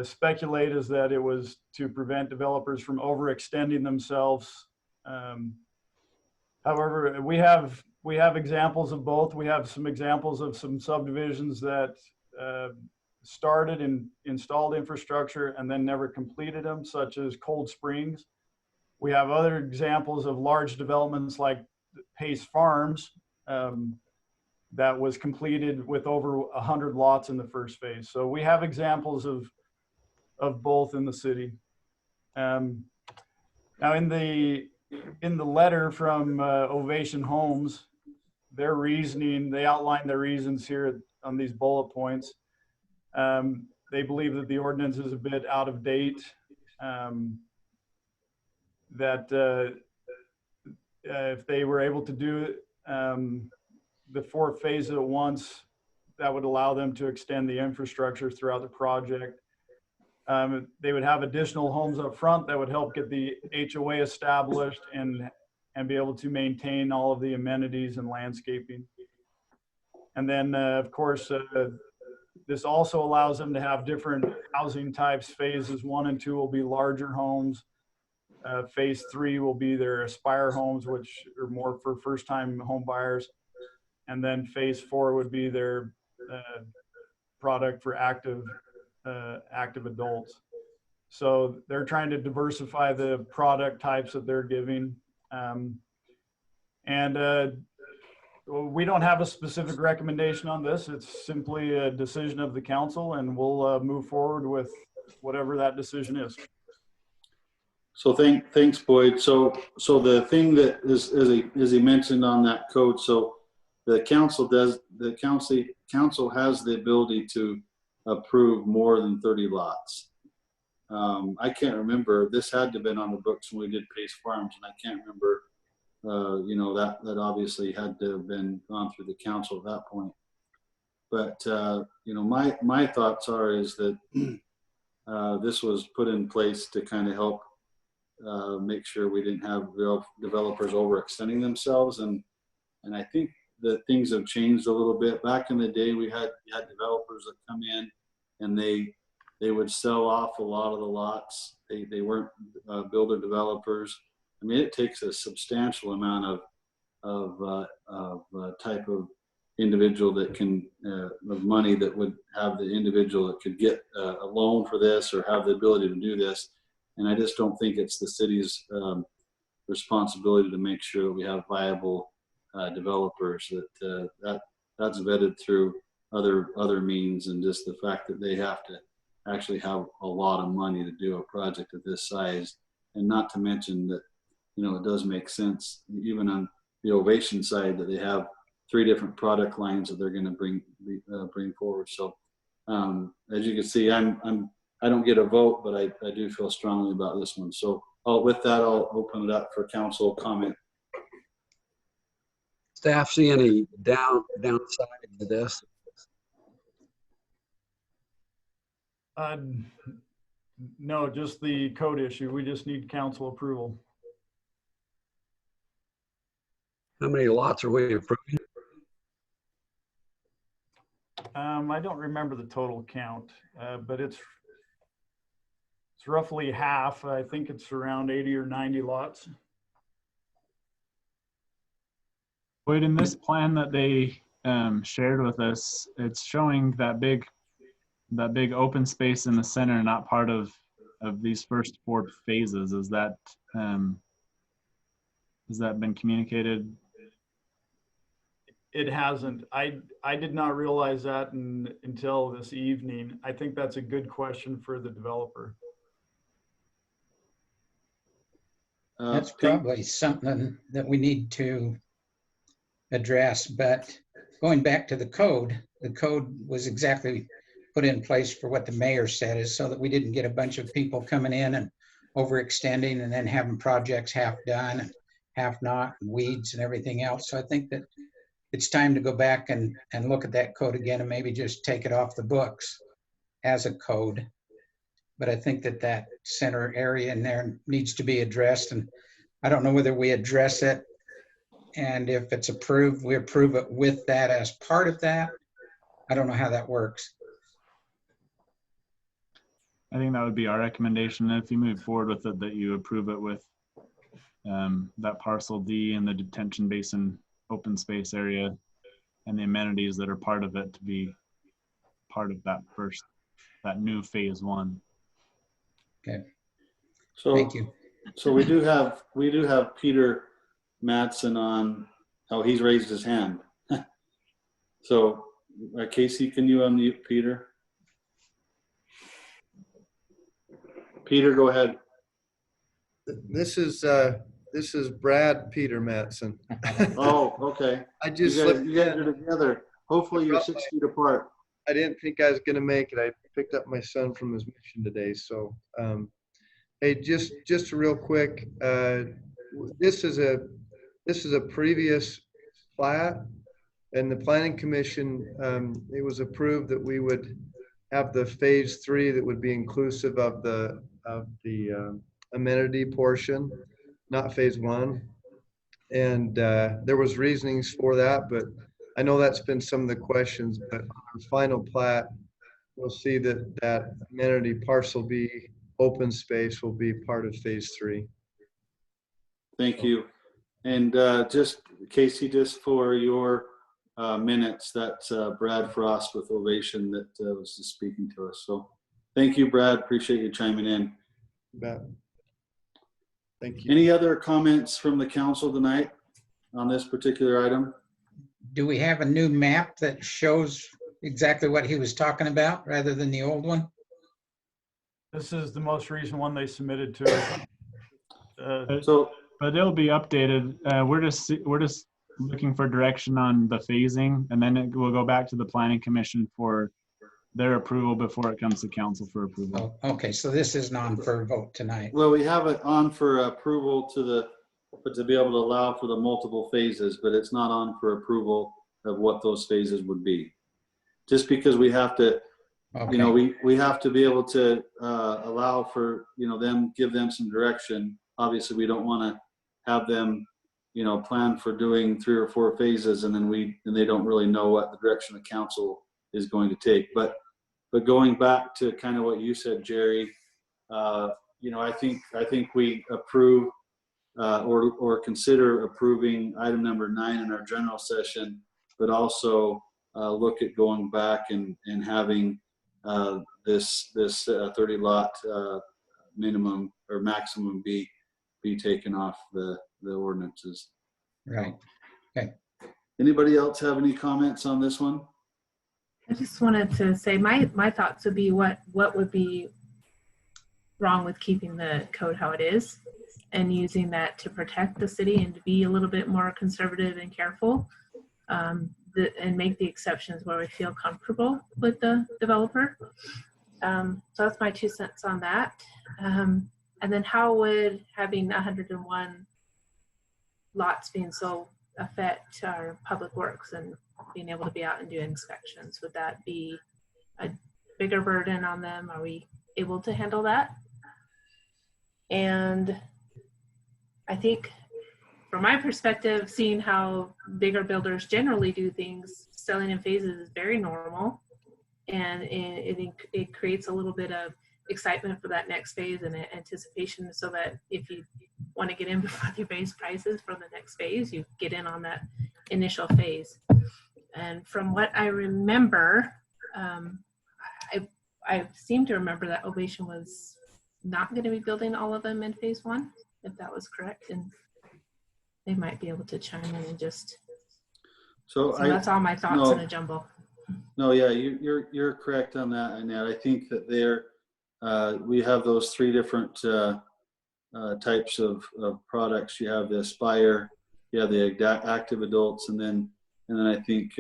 speculate is that it was to prevent developers from overextending themselves. However, we have examples of both. We have some examples of some subdivisions that started and installed infrastructure and then never completed them, such as Cold Springs. We have other examples of large developments like Pace Farms that was completed with over 100 lots in the first phase. So we have examples of both in the city. Now in the letter from Ovation Homes, their reasoning, they outline their reasons here on these bullet points. They believe that the ordinance is a bit out of date, that if they were able to do the 4 phases at once, that would allow them to extend the infrastructure throughout the project. They would have additional homes up front that would help get the HOA established and be able to maintain all of the amenities and landscaping. And then, of course, this also allows them to have different housing types. Phases 1 and 2 will be larger homes. Phase 3 will be their Aspire homes, which are more for first-time home buyers. And then phase 4 would be their product for active adults. So they're trying to diversify the product types that they're giving. We don't have a specific recommendation on this. It's simply a decision of the council, and we'll move forward with whatever that decision is. So thanks, Boyd. So the thing that is, as he mentioned on that code, so the council has the ability to approve more than 30 lots. I can't remember, this had to have been on the books when we did Pace Farms, and I can't remember, that obviously had to have been gone through the council at that point. But, my thoughts is that this was put in place to kind of help make sure we didn't have developers overextending themselves. And I think that things have changed a little bit. Back in the day, you had developers that come in and they would sell off a lot of the lots. They weren't builder developers. I mean, it takes a substantial amount of type of individual that can, of money that would have the individual that could get a loan for this or have the ability to do this. And I just don't think it's the city's responsibility to make sure that we have viable developers, that's vetted through other means, and just the fact that they have to actually have a lot of money to do a project of this size. And not to mention that, it does make sense even on the Ovation side that they have 3 different product lines that they're going to bring forward. So as you can see, I don't get a vote, but I do feel strongly about this one. So with that, I'll open it up for council comment. Staff see any downside to this? No, just the code issue. We just need council approval. How many lots are we approving? I don't remember the total count, but it's roughly half. I think it's around 80 or 90 lots. Wait, in this plan that they shared with us, it's showing that big open space in the center, not part of of these first 4 phases, has that been communicated? It hasn't. I did not realize that until this evening. I think that's a good question for the developer. That's Pink? probably something that we need to address, but going back to the code was exactly put in place for what the mayor said, is so that we didn't get a bunch of people coming in and overextending and then having projects half done and half not, and weeds and everything else. So I think that it's time to go back and look at that code again and maybe just take it off the books as a code. But I think that center area in there needs to be addressed, and I don't know whether we address it, and if it's approved, we approve it with that as part of that. I don't know how that works. I think that would be our recommendation. If you move forward with it, that you approve it with that parcel D and the detention basin open space area and the amenities that are part of it to be part of that new phase 1. Okay. So, Thank you. So we do have Peter Mattson on. Oh, he's raised his hand. So, Casey, can you unmute Peter? Peter, go ahead. This is Brad Peter Mattson. Oh, okay. I just you guys are together. Hopefully you're 6 feet apart. I didn't think I was going to make it. I picked up my son from his mission today. So, hey, just real quick, this is a previous plat, and the Planning Commission, it was approved that we would have the phase 3 that would be inclusive of the amenity portion, not phase 1. And there was reasonings for that, but I know that's been some of the questions. But on our final plat, we'll see that amenity parcel B open space will be part of phase 3. Thank you. And just Casey, just for your minutes, that's Brad Frost with Ovation that was just speaking to us. So thank you, Brad. Appreciate you chiming in. You bet. Thank you. Any other comments from the council tonight on this particular item? Do we have a new map that shows exactly what he was talking about rather than the old one? This is the most recent one they submitted to us. But it'll be updated. We're just looking for direction on the phasing, and then we'll go back to the Planning Commission for their approval before it comes to council for approval. Oh, okay, so this isn't on for a vote tonight. Well, we have it on for approval but to be able to allow for the multiple phases, but it's not on for approval of what those phases would be. Just because we have to, Okay. we have to be able to allow for, give them some direction. Obviously, we don't want to have them, plan for doing 3 or 4 phases and then they don't really know what the direction the council is going to take. But going back to kind of what you said, Jerry, I think we approve or consider approving item number 9 in our general session, but also look at going back and having this 30 lot minimum or maximum be taken off the ordinances. Right. Okay. Anybody else have any comments on this one? I just wanted to say my thoughts would be what would be wrong with keeping the code how it is and using that to protect the city and to be a little bit more conservative and careful, and make the exceptions where we feel comfortable with the developer. So that's my 2 cents on that. And then how would having 101 lots being sold affect our public works and being able to be out and do inspections? Would that be a bigger burden on them? Are we able to handle that? And I think from my perspective, seeing how bigger builders generally do things, selling in phases is very normal. And it creates a little bit of excitement for that next phase and anticipation, so that if you want to get in before they raise prices for the next phase, you get in on that initial phase. And from what I remember, I seem to remember that Ovation was not going to be building all of them in phase one, if that was correct. And they might be able to chime in and just, So that's all my thoughts in a jumble. No, yeah, you're correct on that, Annette. I think that we have those three different types of products. You have the Aspire, you have the active adults, and then I think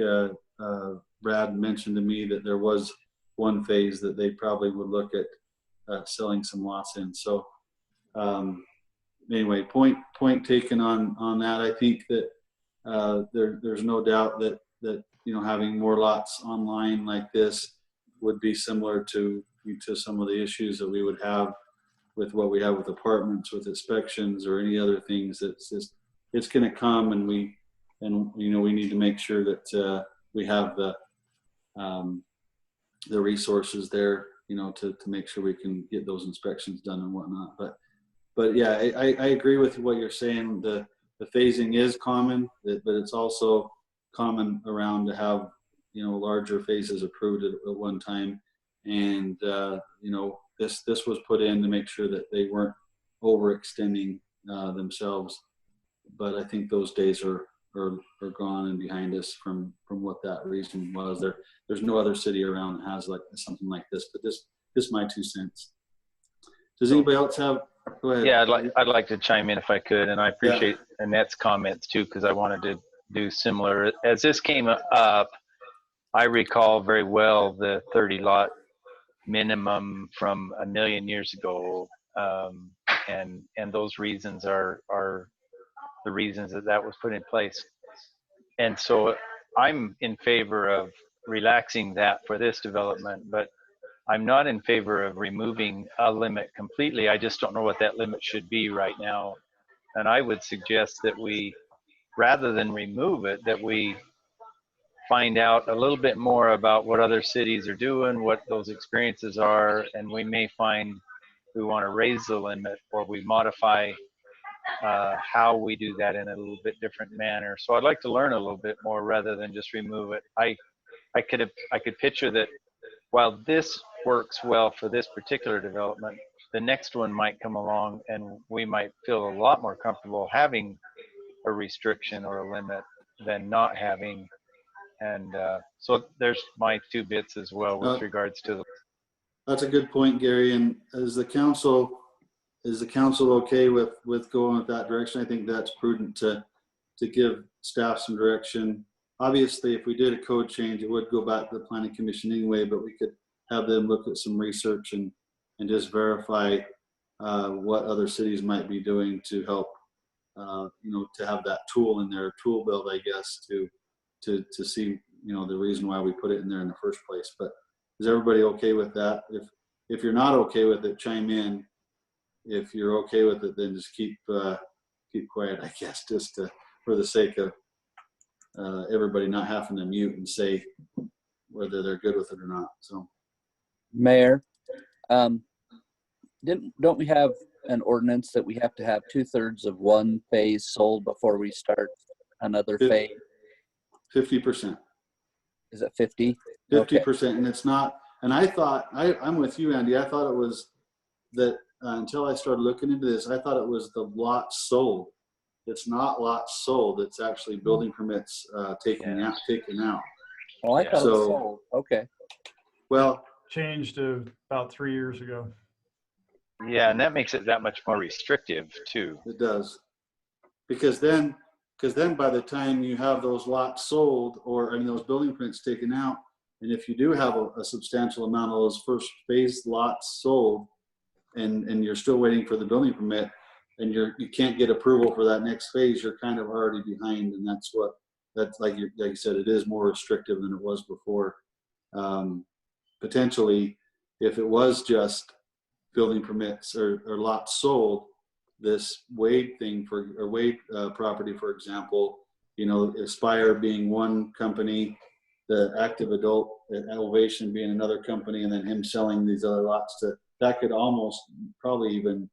Brad mentioned to me that there was one phase that they probably would look at selling some lots in. So anyway, point taken on that. I think that there's no doubt that having more lots online like this would be similar to some of the issues that we would have with what we have with apartments, with inspections or any other things. It's going to come, and we need to make sure that we have the resources there, to make sure we can get those inspections done and whatnot. But yeah, I agree with what you're saying. The phasing is common, but it's also common around to have larger phases approved at one time, and this was put in to make sure that they weren't overextending themselves. But I think those days are gone and behind us from what that reason was. There's no other city around that has something like this, but this my 2 cents. Does anybody else have? Go ahead. Yeah, I'd like to chime in if I could, and I appreciate Annette's comments too, because I wanted to do similar. As this came up, I recall very well the 30 lot minimum from a million years ago, and those reasons are the reasons that was put in place. And so I'm in favor of relaxing that for this development, but I'm not in favor of removing a limit completely. I just don't know what that limit should be right now. And I would suggest that we, rather than remove it, that we find out a little bit more about what other cities are doing, what those experiences are, and we may find we want to raise the limit, or we modify how we do that in a little bit different manner. So I'd like to learn a little bit more rather than just remove it. I could picture that while this works well for this particular development, the next one might come along and we might feel a lot more comfortable having a restriction or a limit than not having. And so there's my 2 bits as well with regards to the. That's a good point, Gary. And is the council okay with going with that direction? I think that's prudent to give staff some direction. Obviously, if we did a code change, it would go back to the planning commission anyway, but we could have them look at some research and just verify what other cities might be doing to help, to have that tool in their tool belt, I guess, to see, the reason why we put it in there in the first place. But is everybody okay with that? If you're not okay with it, chime in. If you're okay with it, then just keep quiet, I guess, just for the sake of everybody not having to mute and say whether they're good with it or not. So, Mayor, don't we have an ordinance that we have to have 2/3 of one phase sold before we start another phase? 50%. Is it 50? 50%, and it's not. And I thought I'm with you, Andy. I thought it was that until I started looking into this, I thought it was the lots sold. It's not lots sold. It's actually building permits taken out. Oh, I thought it was sold. Okay. Well, Changed about 3 years ago. Yeah, and that makes it that much more restrictive too. It does, because then by the time you have those lots sold, or those building permits taken out, and if you do have a substantial amount of those first phase lots sold, and you're still waiting for the building permit, and you can't get approval for that next phase, you're kind of already behind. And that's like you said, it is more restrictive than it was before. Potentially, if it was just building permits or lots sold, this Wade thing Wade property, for example, Aspire being one company, the active adult Elevation being another company, and then him selling these other lots that could almost probably even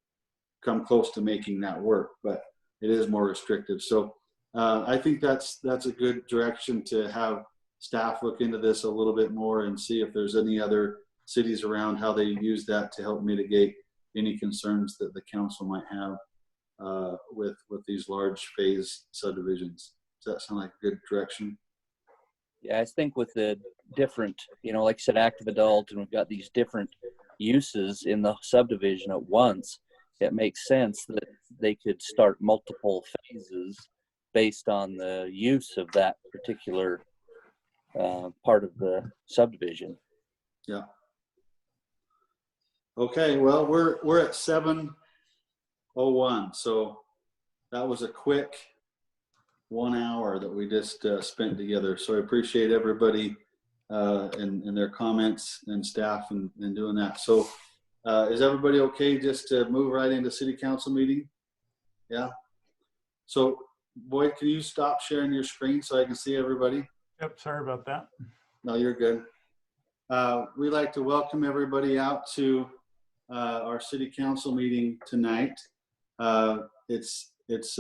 come close to making that work, but it is more restrictive. So I think that's a good direction to have staff look into this a little bit more and see if there's any other cities around, how they use that to help mitigate any concerns that the council might have with these large phase subdivisions. Does that sound like a good direction? Yeah, I think with the different, like I said, active adult, and we've got these different uses in the subdivision at once, it makes sense that they could start multiple phases based on the use of that particular part of the subdivision. Yeah. Okay, well, we're at 7:01, so that was a quick 1 hour that we just spent together. So I appreciate everybody and their comments and staff and doing that. So is everybody okay just to move right into city council meeting? Yeah. So Boyd, can you stop sharing your screen so I can see everybody? Yep, sorry about that. No, you're good. We'd like to welcome everybody out to our city council meeting tonight. It's let's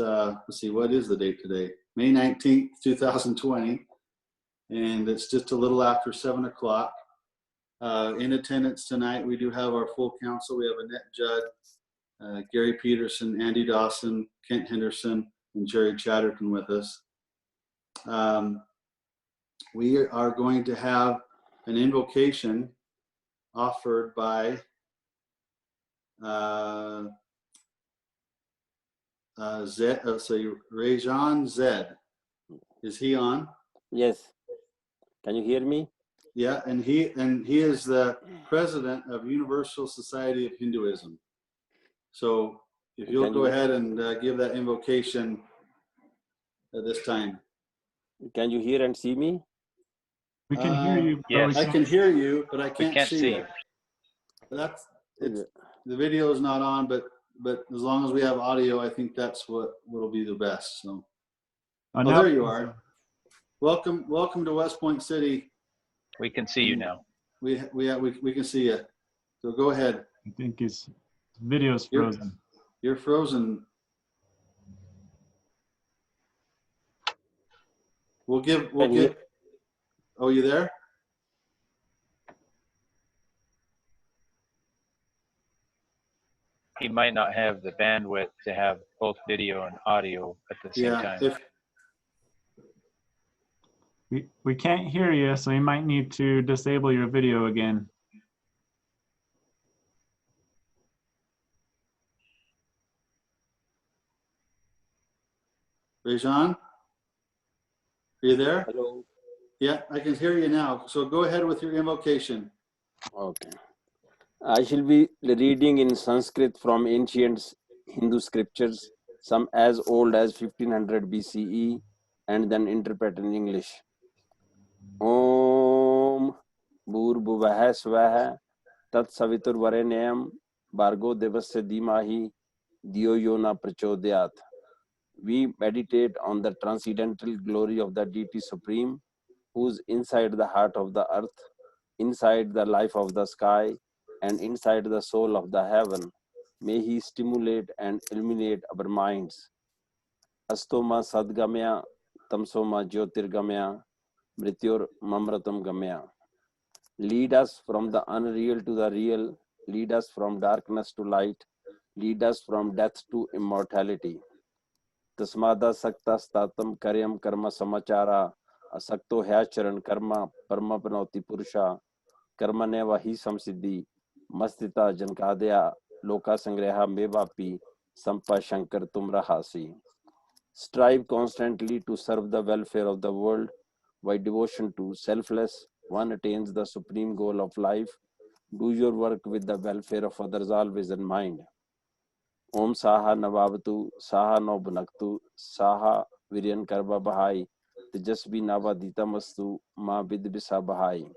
see, what is the date today? May 19th, 2020. And it's just a little after 7 o'clock. In attendance tonight, we do have our full council. We have Annette Judd, Gary Peterson, Andy Dawson, Kent Henderson, and Jerry Chatterton with us. We are going to have an invocation offered by Rajan Zed. Is he on? Yes. Can you hear me? Yeah, and he is the president of Universal Society of Hinduism. So if you'll go ahead and give that invocation at this time. Can you hear and see me? We can hear you. Yes. I can hear you, but I We can't see you. you. The video is not on, but as long as we have audio, I think that's what will be the best. So, oh, there you are. Welcome to West Point City. We can see you now. We can see you. So go ahead. I think his video's frozen. You're frozen. We'll give. Oh, you there? He might not have the bandwidth to have both video and audio at the same time. We can't hear you, so you might need to disable your video again. Rajan, are you there? Hello. Yeah, I can hear you now. So go ahead with your invocation. Okay. I shall be reading in Sanskrit from ancient Hindu scriptures, some as old as 1500 BCE, and then interpret in English. Om Bhurbhuvah Swaha Tat Savitur Varenyam Bhargo Devasya Dhimahi Dhiyo Yona Prachodayat. We meditate on the transcendental glory of the Deity Supreme, who's inside the heart of the earth, inside the life of the sky, and inside the soul of the heaven. May he stimulate and illuminate our minds. Astoma Sadgamya Tamsoma Jyotirgamya Mrityur Mamratam Gamya. Lead us from the unreal to the real. Lead us from darkness to light. Lead us from death to immortality. Tasmada Sakta Statam Karyam Karma Samachara Asakto Hyacharan Karma Parma Panoti Purusha Karma Neva Hi Samsiddhi Mastita Jankadya Loka Sangreha Mevapi Sampa Shankar Tumrahasi. Strive constantly to serve the welfare of the world. By devotion to selfless, one attains the supreme goal of life. Do your work with the welfare of others always in mind. Om Saha Navavatu, Saha No Bhunaktu, Saha Viryan Karva Bahai, Tejasvi Navadita Mastu, Ma Vidbisa Bahai.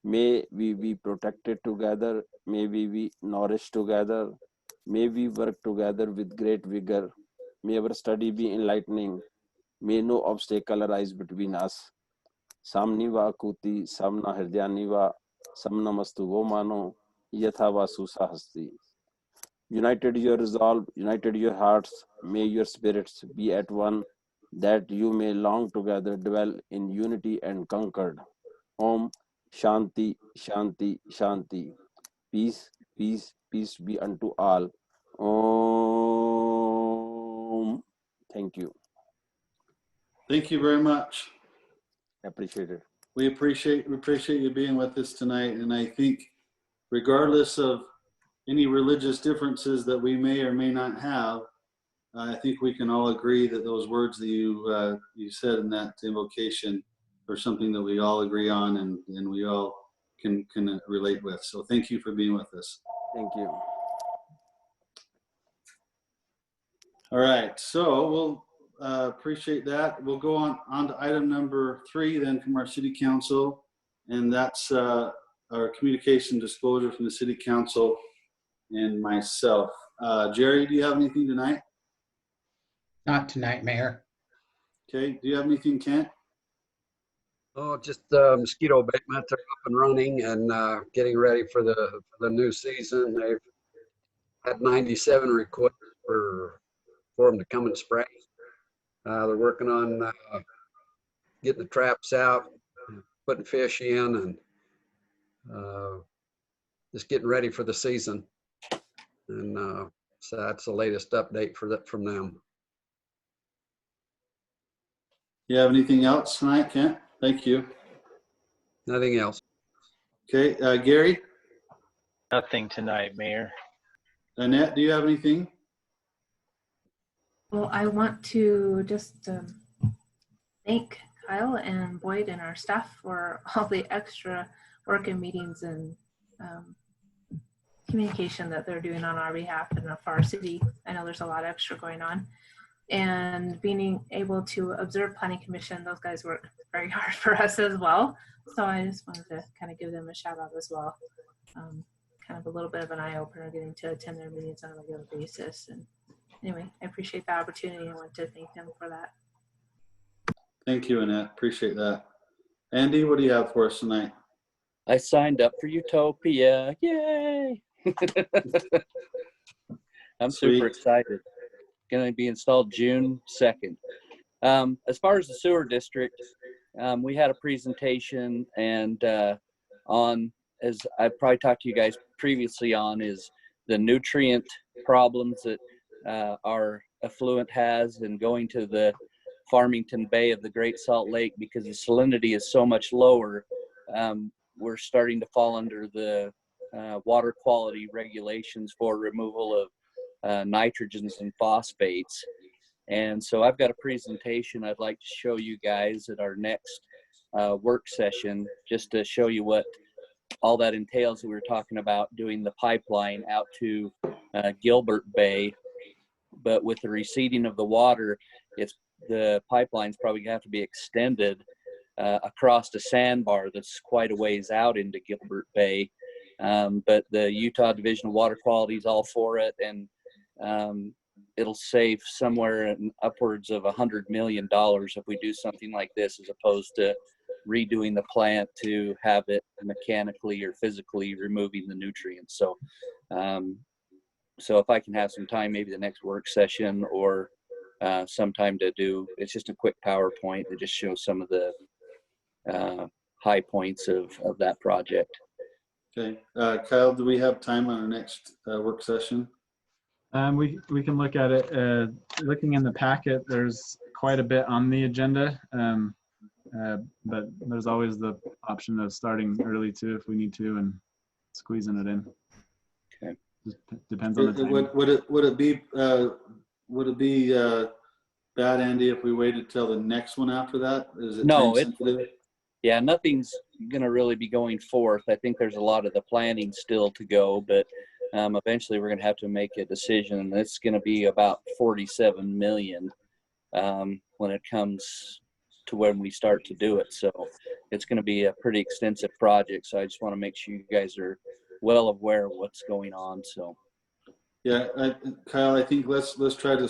May we be protected together, may we be nourished together, may we work together with great vigor, may our study be enlightening, may no obstacle arise between us. Samniva Kuti, Samna Hirdyanniva, Samnamastu Vomano, Yathava Susahasti. United your resolve, united your hearts, may your spirits be at one, that you may long together dwell in unity and concord. Om Shanti, Shanti, Shanti. Peace, peace, Peace be unto all. Thank you. Thank you very much. Appreciate it. We appreciate you being with us tonight. And I think regardless of any religious differences that we may or may not have, I think we can all agree that those words that you said in that invocation are something that we all agree on and we all can relate with. So thank you for being with us. Thank you. All right, so we'll appreciate that. We'll go on to item number 3 then from our city council, and that's our communication disclosure from the city council and myself. Jerry, do you have anything tonight? Not tonight, Mayor. Okay, do you have anything, Kent? Oh, just mosquito abatement. They're up and running and getting ready for the new season. They've had 97 requests for them to come and spray. They're working on getting the traps out, putting fish in, and just getting ready for the season. And so that's the latest update from them. You have anything else tonight, Kent? Thank you. Nothing else. Okay, Gary? Nothing tonight, Mayor. Annette, do you have anything? Well, I want to just thank Kyle and Boyd and our staff for all the extra work and meetings and communication that they're doing on our behalf and for our city. I know there's a lot extra going on. And being able to observe Planning Commission, those guys work very hard for us as well. So I just wanted to kind of give them a shout out as well. Kind of a little bit of an eye opener getting to attend their meetings on a regular basis. And anyway, I appreciate the opportunity. I want to thank them for that. Thank you, Annette. Appreciate that. Andy, what do you have for us tonight? I signed up for Utopia. Yay! I'm Sweet. super excited. Going to be installed June 2nd. As far as the sewer district, we had a presentation and on, as I probably talked to you guys previously on, is the nutrient problems that our effluent has and going to the Farmington Bay of the Great Salt Lake because the salinity is so much lower. We're starting to fall under the water quality regulations for removal of nitrogens and phosphates. And so I've got a presentation I'd like to show you guys at our next work session, just to show you what all that entails. We were talking about doing the pipeline out to Gilbert Bay, but with the receding of the water, the pipeline's probably gonna have to be extended across a sandbar that's quite a ways out into Gilbert Bay. But the Utah Division of Water Quality is all for it, and it'll save somewhere in upwards of $100 million if we do something like this, as opposed to redoing the plant to have it mechanically or physically removing the nutrients. So, so if I can have some time, maybe the next work session or sometime to do, it's just a quick PowerPoint that just shows some of the high points of that project. Okay, Kyle, do we have time on our next work session? We can look at it. Looking in the packet, there's quite a bit on the agenda, but there's always the option of starting early too if we need to and squeezing it in. Okay. Just depends on the time. Would it be bad, Andy, if we waited till the next one after that? Is it No, time sensitive? Yeah, nothing's going to really be going forth. I think there's a lot of the planning still to go, but eventually we're going to have to make a decision. And it's going to be about 47 million when it comes to when we start to do it. So it's going to be a pretty extensive project. So I just want to make sure you guys are well aware of what's going on. So. Yeah, Kyle, I think let's try to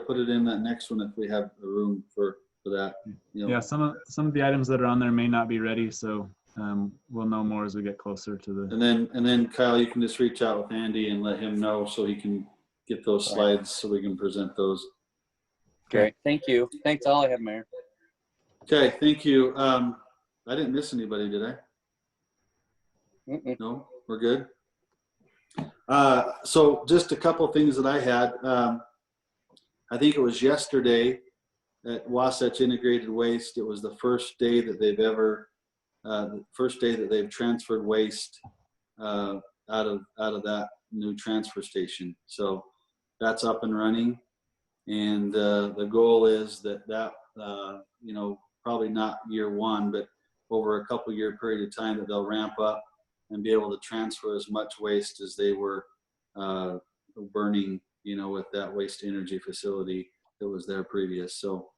put it in that next one if we have a room for that. You know. Yeah, some of the items that are on there may not be ready, so we'll know more as we get closer to the. And then Kyle, you can just reach out with Andy and let him know so he can get those slides so we can present those. Okay, thank you. Thanks, all I have, Mayor. Okay, thank you. I didn't miss anybody, did I? Mm-mm. No, we're good. So just a couple of things that I had. I think it was yesterday at Wasatch Integrated Waste. It was the first day that they've transferred waste out of that new transfer station. So that's up and running, and the goal is that probably not year one, but over a couple year period of time, that they'll ramp up and be able to transfer as much waste as they were burning, with that waste energy facility that was there previous. So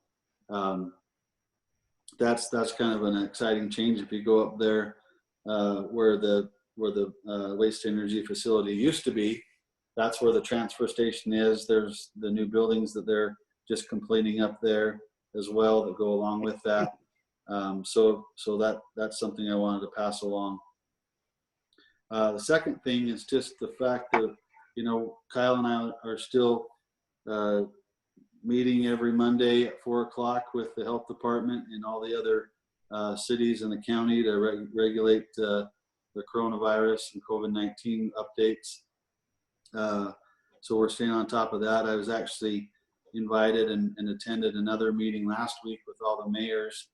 that's kind of an exciting change. If you go up there where the waste energy facility used to be, that's where the transfer station is. There's the new buildings that they're just completing up there as well that go along with that. So that's something I wanted to pass along. The second thing is just the fact that, Kyle and I are still meeting every Monday at 4 o'clock with the health department and all the other cities in the county to regulate the coronavirus and COVID-19 updates. So we're staying on top of that. I was actually invited and attended another meeting last week with all the mayors,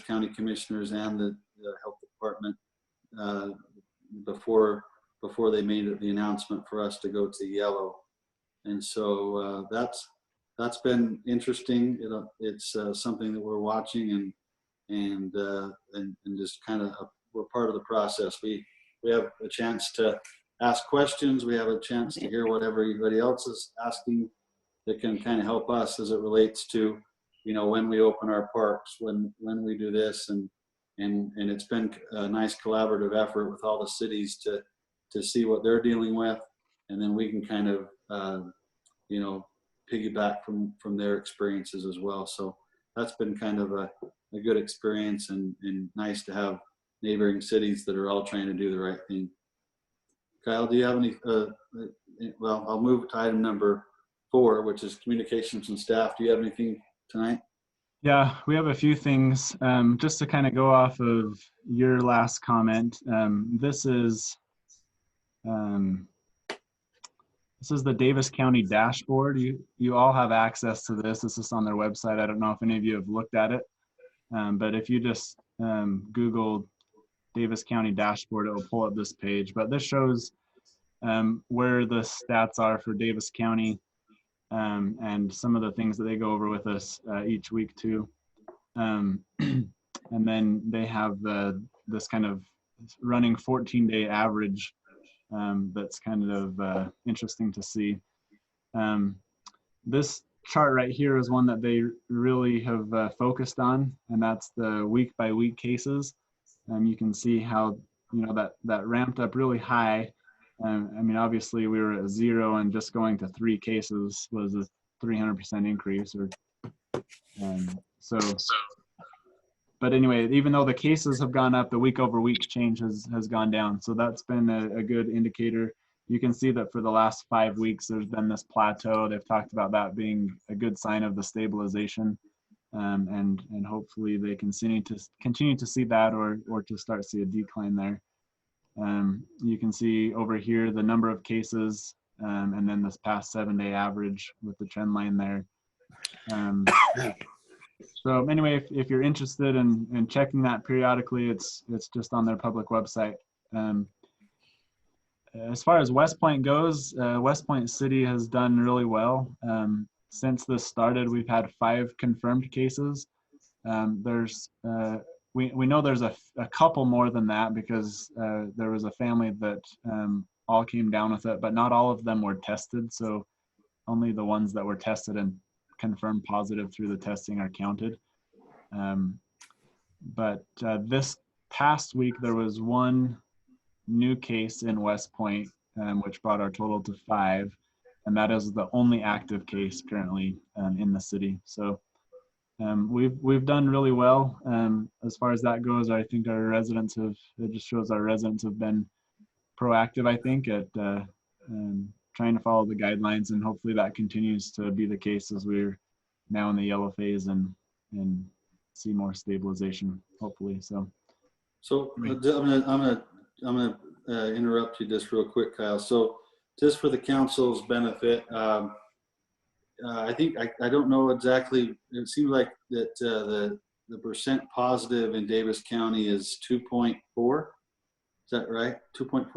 county commissioners, and the health department before they made the announcement for us to go to yellow. And so that's been interesting. It's something that we're watching and just kind of we're part of the process. We have a chance to ask questions. We have a chance to hear what everybody else is asking that can kind of help us as it relates to, when we open our parks, when we do this, and it's been a nice collaborative effort with all the cities to see what they're dealing with, and then we can kind of piggyback from their experiences as well. So that's been kind of a good experience and nice to have neighboring cities that are all trying to do the right thing. Kyle, do you have any, well, I'll move to item number 4, which is communications and staff. Do you have anything tonight? Yeah, we have a few things. Just to kind of go off of your last comment, this is the Davis County dashboard. You all have access to this. This is on their website. I don't know if any of you have looked at it, but if you just Google Davis County dashboard, it will pull up this page. But this shows where the stats are for Davis County and some of the things that they go over with us each week too. And then they have this kind of running 14-day average that's kind of interesting to see. This chart right here is one that they really have focused on, and that's the week-by-week cases. You can see how that ramped up really high. I mean, obviously we were at 0, and just going to 3 cases was a 300% increase. But anyway, even though the cases have gone up, the week-over-week change has gone down. So that's been a good indicator. You can see that for the last 5 weeks, there's been this plateau. They've talked about that being a good sign of the stabilization. And hopefully they continue to see that or to start to see a decline there. You can see over here the number of cases and then this past 7-day average with the trend line there. So anyway, if you're interested in checking that periodically, it's just on their public website. As far as West Point goes, West Point City has done really well. Since this started, we've had 5 confirmed cases. We know there's a couple more than that because there was a family that all came down with it, but not all of them were tested. So only the ones that were tested and confirmed positive through the testing are counted. But this past week, there was 1 new case in West Point, which brought our total to 5. And that is the only active case currently in the city. So we've done really well as far as that goes. I think our residents it just shows our residents have been proactive, I think, at trying to follow the guidelines, and hopefully that continues to be the case as we're now in the yellow phase and see more stabilization, hopefully. So I'm gonna interrupt you just real quick, Kyle. So just for the council's benefit, I think, I don't know exactly, it seems like that the percent positive in Davis County is 2.4. Is that right? 2.4,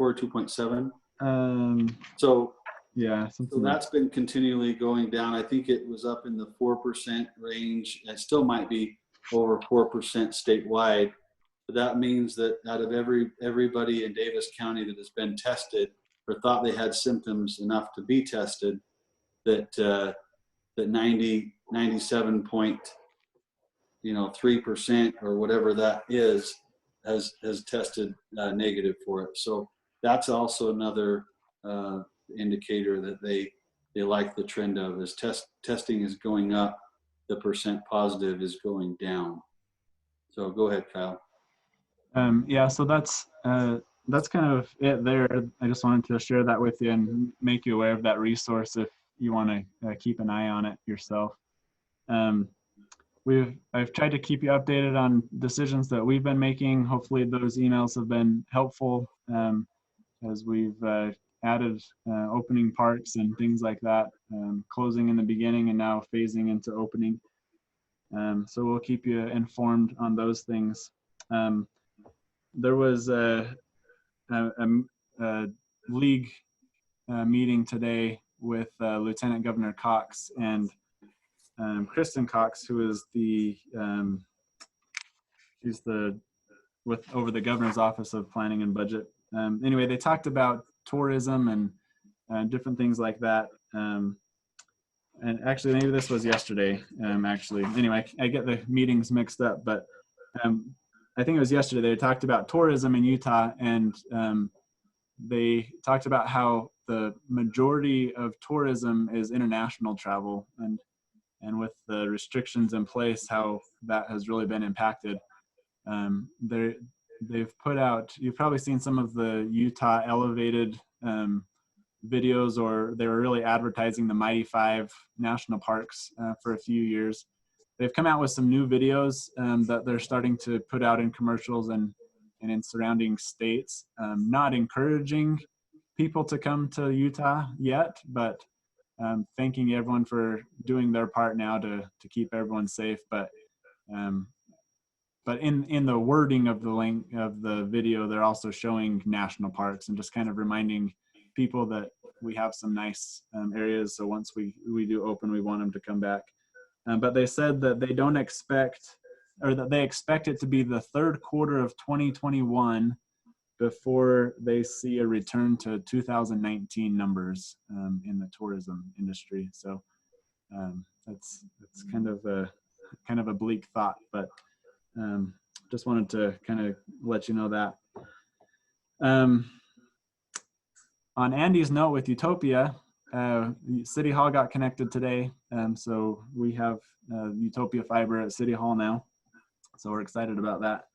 2.7? So Yeah, so something like that's been continually going down. I think it was up in the 4% range. It still might be over 4% statewide. But that means that out of everybody in Davis County that has been tested or thought they had symptoms enough to be tested, that that 97.3% or whatever that is has tested negative for it. So that's also another indicator that they like the trend of, is testing is going up, the percent positive is going down. So go ahead, Kyle. yeah, so that's kind of it there. I just wanted to share that with you and make you aware of that resource if you want to keep an eye on it yourself. I've tried to keep you updated on decisions that we've been making. Hopefully those emails have been helpful as we've added opening parks and things like that, closing in the beginning and now phasing into opening. So we'll keep you informed on those things. There was a league meeting today with Lieutenant Governor Cox and Kristen Cox, who is she's over the governor's office of planning and budget. Anyway, they talked about tourism and different things like that. And actually, maybe this was yesterday. Actually, anyway, I get the meetings mixed up, but I think it was yesterday. They talked about tourism in Utah, and they talked about how the majority of tourism is international travel, and with the restrictions in place, how that has really been impacted. They've put out, you've probably seen some of the Utah elevated videos, or they were really advertising the Mighty 5 national parks for a few years. They've come out with some new videos that they're starting to put out in commercials and in surrounding states, not encouraging people to come to Utah yet, but thanking everyone for doing their part now to keep everyone safe. But in the wording of the link of the video, they're also showing national parks and just kind of reminding people that we have some nice areas. So once we do open, we want them to come back. But they said that they don't expect, or that they expect it to be the third quarter of 2021 before they see a return to 2019 numbers in the tourism industry. So that's kind of a bleak thought, but just wanted to kind of let you know that. On Andy's note with Utopia, City Hall got connected today, so we have Utopia fiber at City Hall now, so we're excited about that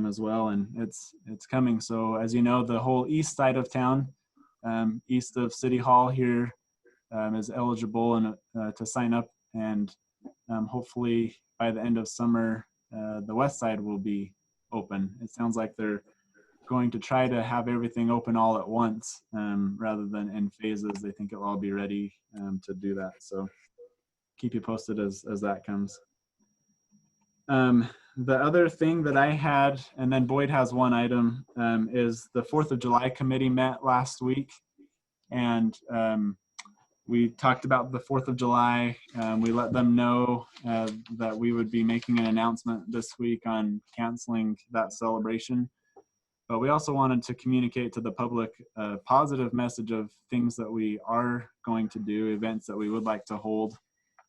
as well, and it's coming. So as you know, the whole east side of town, east of City Hall here, is eligible and to sign up, and hopefully by the end of summer, the west side will be open. It sounds like they're going to try to have everything open all at once rather than in phases. They think it'll all be ready to do that. So keep you posted as that comes. The other thing that I had, and then Boyd has one item, is the 4th of July committee met last week. And we talked about the 4th of July. We let them know that we would be making an announcement this week on canceling that celebration. But we also wanted to communicate to the public a positive message of things that we are going to do, events that we would like to hold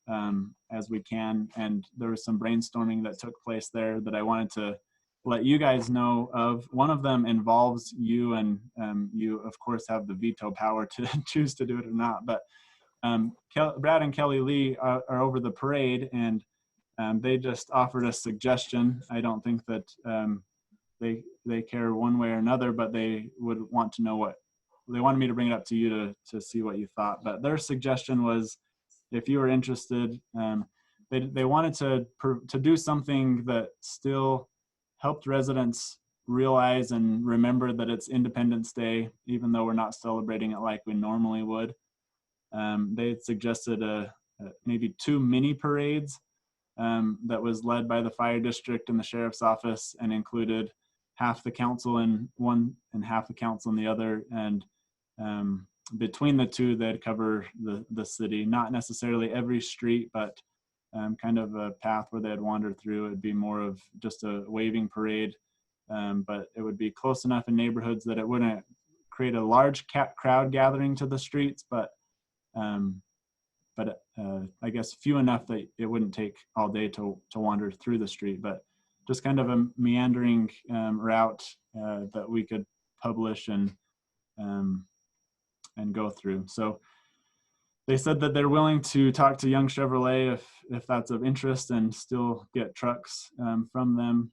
as we can. And there was some brainstorming that took place there that I wanted to let you guys know of. One of them involves you, and you, of course, have the veto power to choose to do it or not. But Brad and Kelly Lee are over the parade, and they just offered a suggestion. I don't think that they care one way or another, but they would want to know what they wanted me to bring it up to you to see what you thought. But their suggestion was, if you were interested, they wanted to do something that still helped residents realize and remember that it's Independence Day, even though we're not celebrating it like we normally would. They had suggested maybe 2 mini parades that was led by the fire district and the sheriff's office, and included half the council in one and half the council in the other. And between the two, they'd cover the city, not necessarily every street, but kind of a path where they'd wander through. It'd be more of just a waving parade, but it would be close enough in neighborhoods that it wouldn't create a large crowd gathering to the streets, but I guess few enough that it wouldn't take all day to wander through the street, but just kind of a meandering route that we could publish and go through. So they said that they're willing to talk to Young Chevrolet if that's of interest, and still get trucks from them.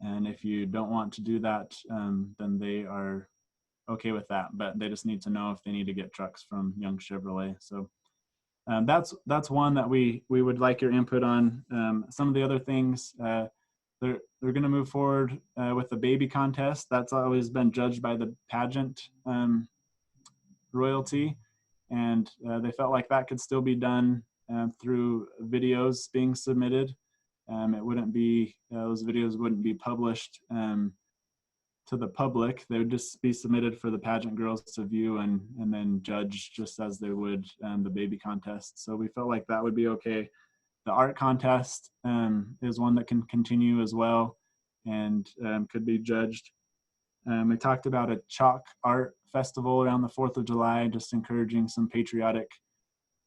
And if you don't want to do that, then they are okay with that, but they just need to know if they need to get trucks from Young Chevrolet. So that's one that we would like your input on. Some of the other things, they're going to move forward with the baby contest. That's always been judged by the pageant royalty, and they felt like that could still be done through videos being submitted. It wouldn't be, those videos wouldn't be published to the public. They would just be submitted for the pageant girls to view and then judge, just as they would the baby contest. So we felt like that would be okay. The art contest is one that can continue as well, and could be judged. We talked about a chalk art festival around the 4th of July, just encouraging some patriotic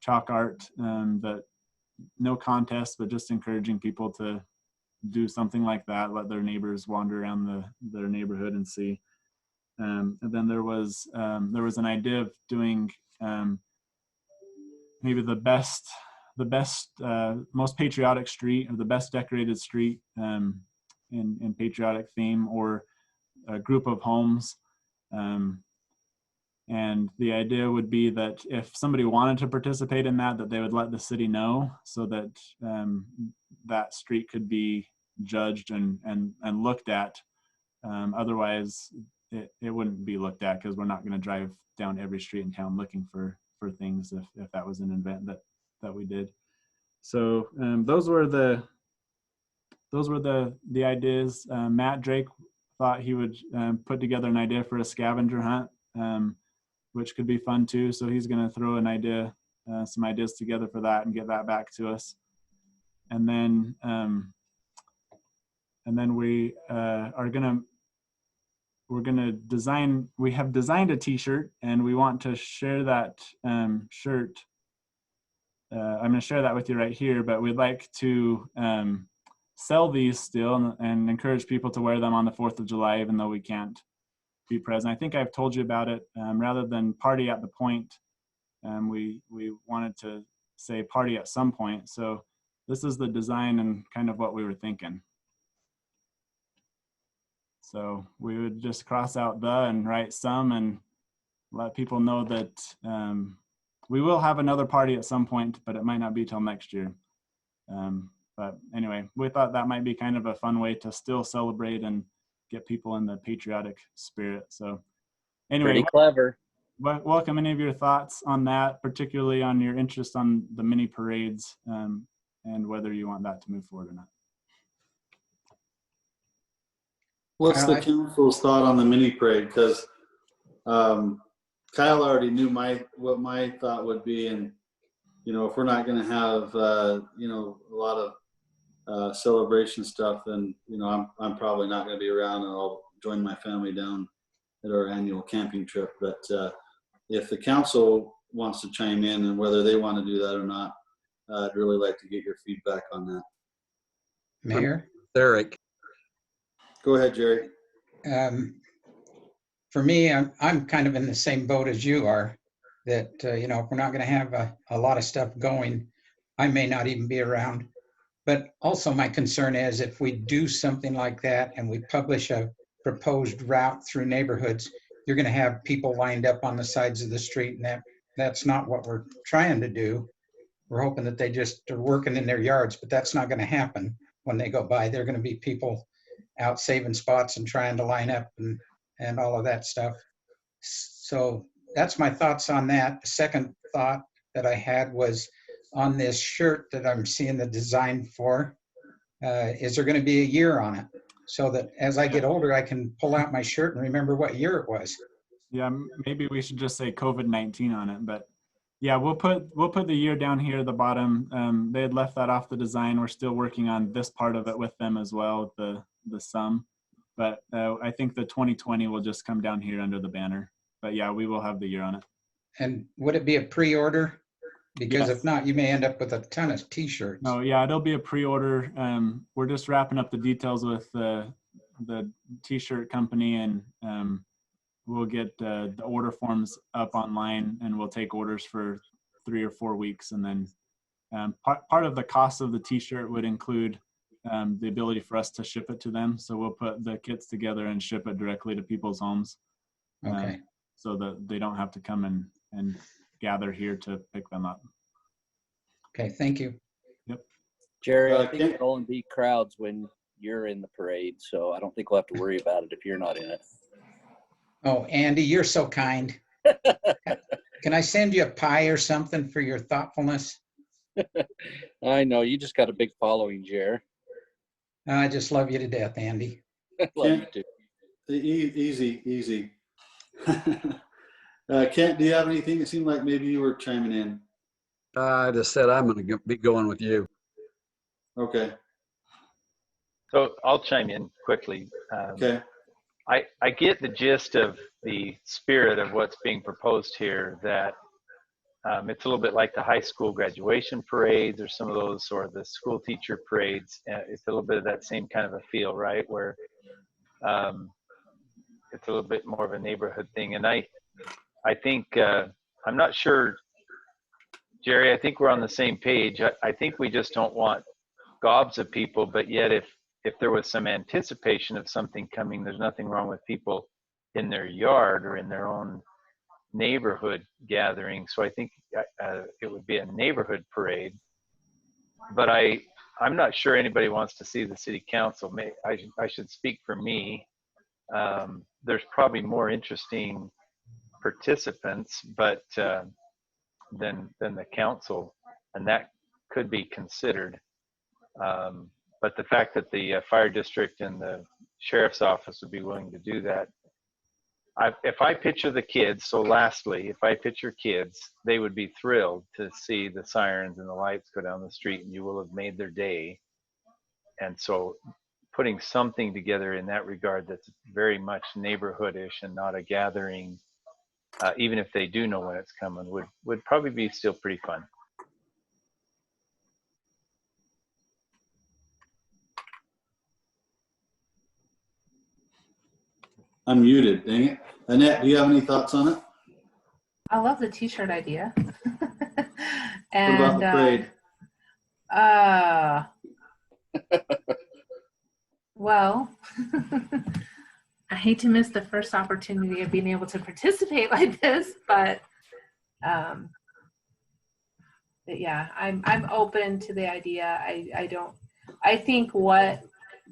chalk art, that no contest, but just encouraging people to do something like that, let their neighbors wander around their neighborhood and see. And then there was an idea of doing maybe the best most patriotic street, or the best decorated street in patriotic theme, or a group of homes. And the idea would be that if somebody wanted to participate in that they would let the city know, so that that street could be judged and looked at. Otherwise, it wouldn't be looked at, because we're not going to drive down every street in town looking for things if that was an event that we did. So those were the ideas. Matt Drake thought he would put together an idea for a scavenger hunt, which could be fun too. So he's going to throw some ideas together for that and get that back to us. And then we we have designed a t-shirt, and we want to share that shirt. I'm going to share that with you right here, but we'd like to sell these still and encourage people to wear them on the 4th of July, even though we can't be present. I think I've told you about it. Rather than party at the point, we wanted to say party at some point. So this is the design and kind of what we were thinking. So we would just cross out the and write some, and let people know that we will have another party at some point, but it might not be till next year. But anyway, we thought that might be kind of a fun way to still celebrate and get people in the patriotic spirit. So anyway, pretty clever. Welcome any of your thoughts on that, particularly on your interest on the mini parades, and whether you want that to move forward or not. What's the council's thought on the mini parade? Because Kyle already knew what my thought would be, and if we're not going to have a lot of celebration stuff, then I'm probably not going to be around, and I'll join my family down at our annual camping trip. But if the council wants to chime in, and whether they want to do that or not, I'd really like to get your feedback on that. Mayor? Eric. Go ahead, Jerry. For me, I'm kind of in the same boat as you are, that, if we're not going to have a lot of stuff going, I may not even be around. But also my concern is, if we do something like that and we publish a proposed route through neighborhoods, you're going to have people lined up on the sides of the street, and that's not what we're trying to do. We're hoping that they just are working in their yards, but that's not going to happen when they go by. There are going to be people out saving spots and trying to line up and all of that stuff. So that's my thoughts on that. The second thought that I had was on this shirt that I'm seeing the design for. Is there going to be a year on it so that as I get older, I can pull out my shirt and remember what year it was? Yeah, maybe we should just say COVID-19 on it, but yeah, we'll put the year down here at the bottom. They had left that off the design. We're still working on this part of it with them as well, the sum. But I think the 2020 will just come down here under the banner. But yeah, we will have the year on it. And would it be a pre-order? Because Yes. if not, you may end up with a ton of t-shirts. No, yeah, it'll be a pre-order. We're just wrapping up the details with the t-shirt company, and we'll get the order forms up online, and we'll take orders for 3 or 4 weeks. And then part of the cost of the t-shirt would include the ability for us to ship it to them. So we'll put the kits together and ship it directly to people's homes. Okay. So that they don't have to come and gather here to pick them up. Okay, thank you. Jerry, I think Ken- it'll only be crowds when you're in the parade, so I don't think we'll have to worry about it if you're not in it. Oh, Andy, you're so kind. Can I send you a pie or something for your thoughtfulness? I know, you just got a big following, Jer. I just love you to death, Andy. Love you too. Easy. Kent, do you have anything? It seemed like maybe you were chiming in. I just said I'm going to be going with you. Okay. So I'll chime in quickly. Okay. I get the gist of the spirit of what's being proposed here, that it's a little bit like the high school graduation parades or some of those, or the school teacher parades. It's a little bit of that same kind of a feel, right? Where it's a little bit more of a neighborhood thing. And I think, I'm not sure, Jerry, I think we're on the same page. I think we just don't want gobs of people, but yet if there was some anticipation of something coming, there's nothing wrong with people in their yard or in their own neighborhood gathering. So I think it would be a neighborhood parade. But I'm not sure anybody wants to see the city council. I should speak for me. There's probably more interesting participants, but than the council, and that could be considered. But the fact that the fire district and the sheriff's office would be willing to do that, if I picture the kids, so lastly, if I picture kids, they would be thrilled to see the sirens and the lights go down the street, and you will have made their day. And so putting something together in that regard that's very much neighborhoodish and not a gathering, even if they do know when it's coming, would probably be still pretty fun. I'm muted, dang it. Annette, do you have any thoughts on it? I love the t-shirt idea. What And about the parade? well, I hate to miss the first opportunity of being able to participate like this, but yeah, I'm open to the idea. I think what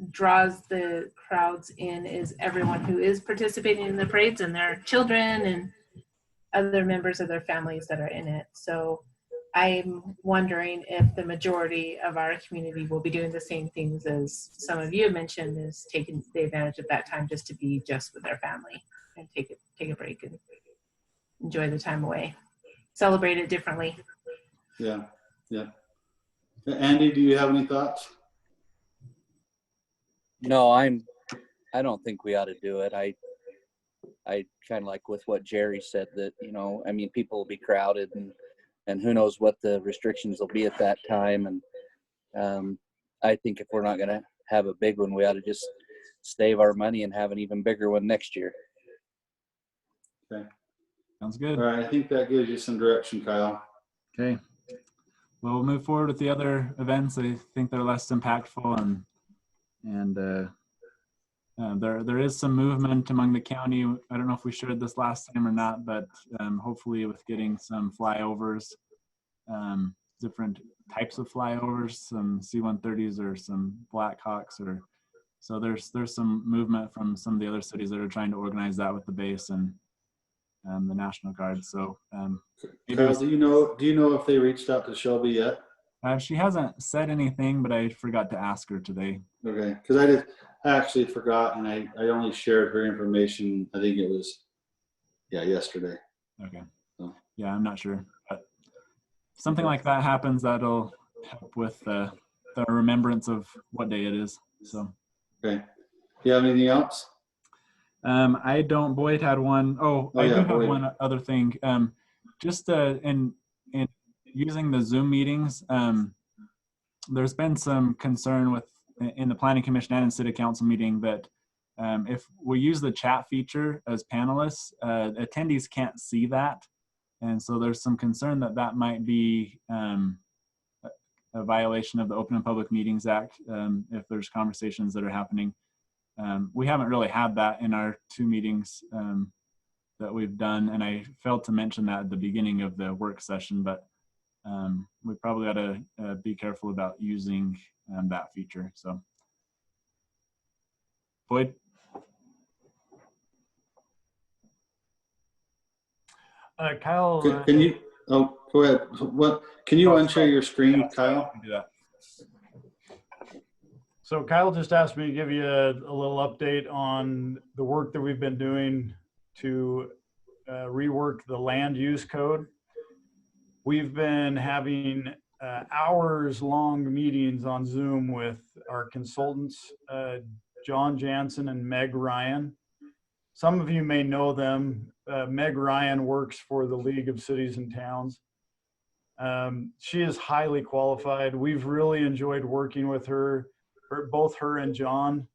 draws the crowds in is everyone who is participating in the parades and their children and other members of their families that are in it. So I'm wondering if the majority of our community will be doing the same things as some of you mentioned, is taking the advantage of that time just to be just with their family and take a break and enjoy the time away, celebrate it differently. Yeah. Andy, do you have any thoughts? No, I don't think we ought to do it. I kind of like with what Jerry said, that, I mean, people will be crowded, and who knows what the restrictions will be at that time. And I think if we're not going to have a big one, we ought to just save our money and have an even bigger one next year. Okay. Sounds good. All right. I think that gives you some direction, Kyle. Okay. Well, we'll move forward with the other events. I think they're less impactful, and there is some movement among the county. I don't know if we shared this last time or not, but hopefully with getting some flyovers, different types of flyovers, some C-130s or some Blackhawks or So there's some movement from some of the other cities that are trying to organize that with the base and the National Guard. So maybe Kyle, do you know if they reached out to Shelby yet? she hasn't said anything, but I forgot to ask her today. Okay, because I actually forgot, and I only shared her information. I think it was yesterday. Okay. So. Yeah, I'm not sure, but something like that happens, that'll help with the remembrance of what day it is. So. Okay. You have anything else? I don't. Boyd had one. I do have Boyd. one other thing. Just in using the Zoom meetings, there's been some concern in the Planning Commission and in City Council meeting that if we use the chat feature as panelists, attendees can't see that, and so there's some concern that might be a violation of the Open and Public Meetings Act if there's conversations that are happening. We haven't really had that in our 2 meetings that we've done, and I failed to mention that at the beginning of the work session, but we probably ought to be careful about using that feature. So, Boyd? Kyle, Can you? Oh, go ahead. What? Can you unshare your screen, Kyle? Do that. So Kyle just asked me to give you a little update on the work that we've been doing to rework the land use code. We've been having hours-long meetings on Zoom with our consultants, John Jansen and Meg Ryan. Some of you may know them. Meg Ryan works for the League of Cities and Towns. She is highly qualified. We've really enjoyed working with her, both her and John.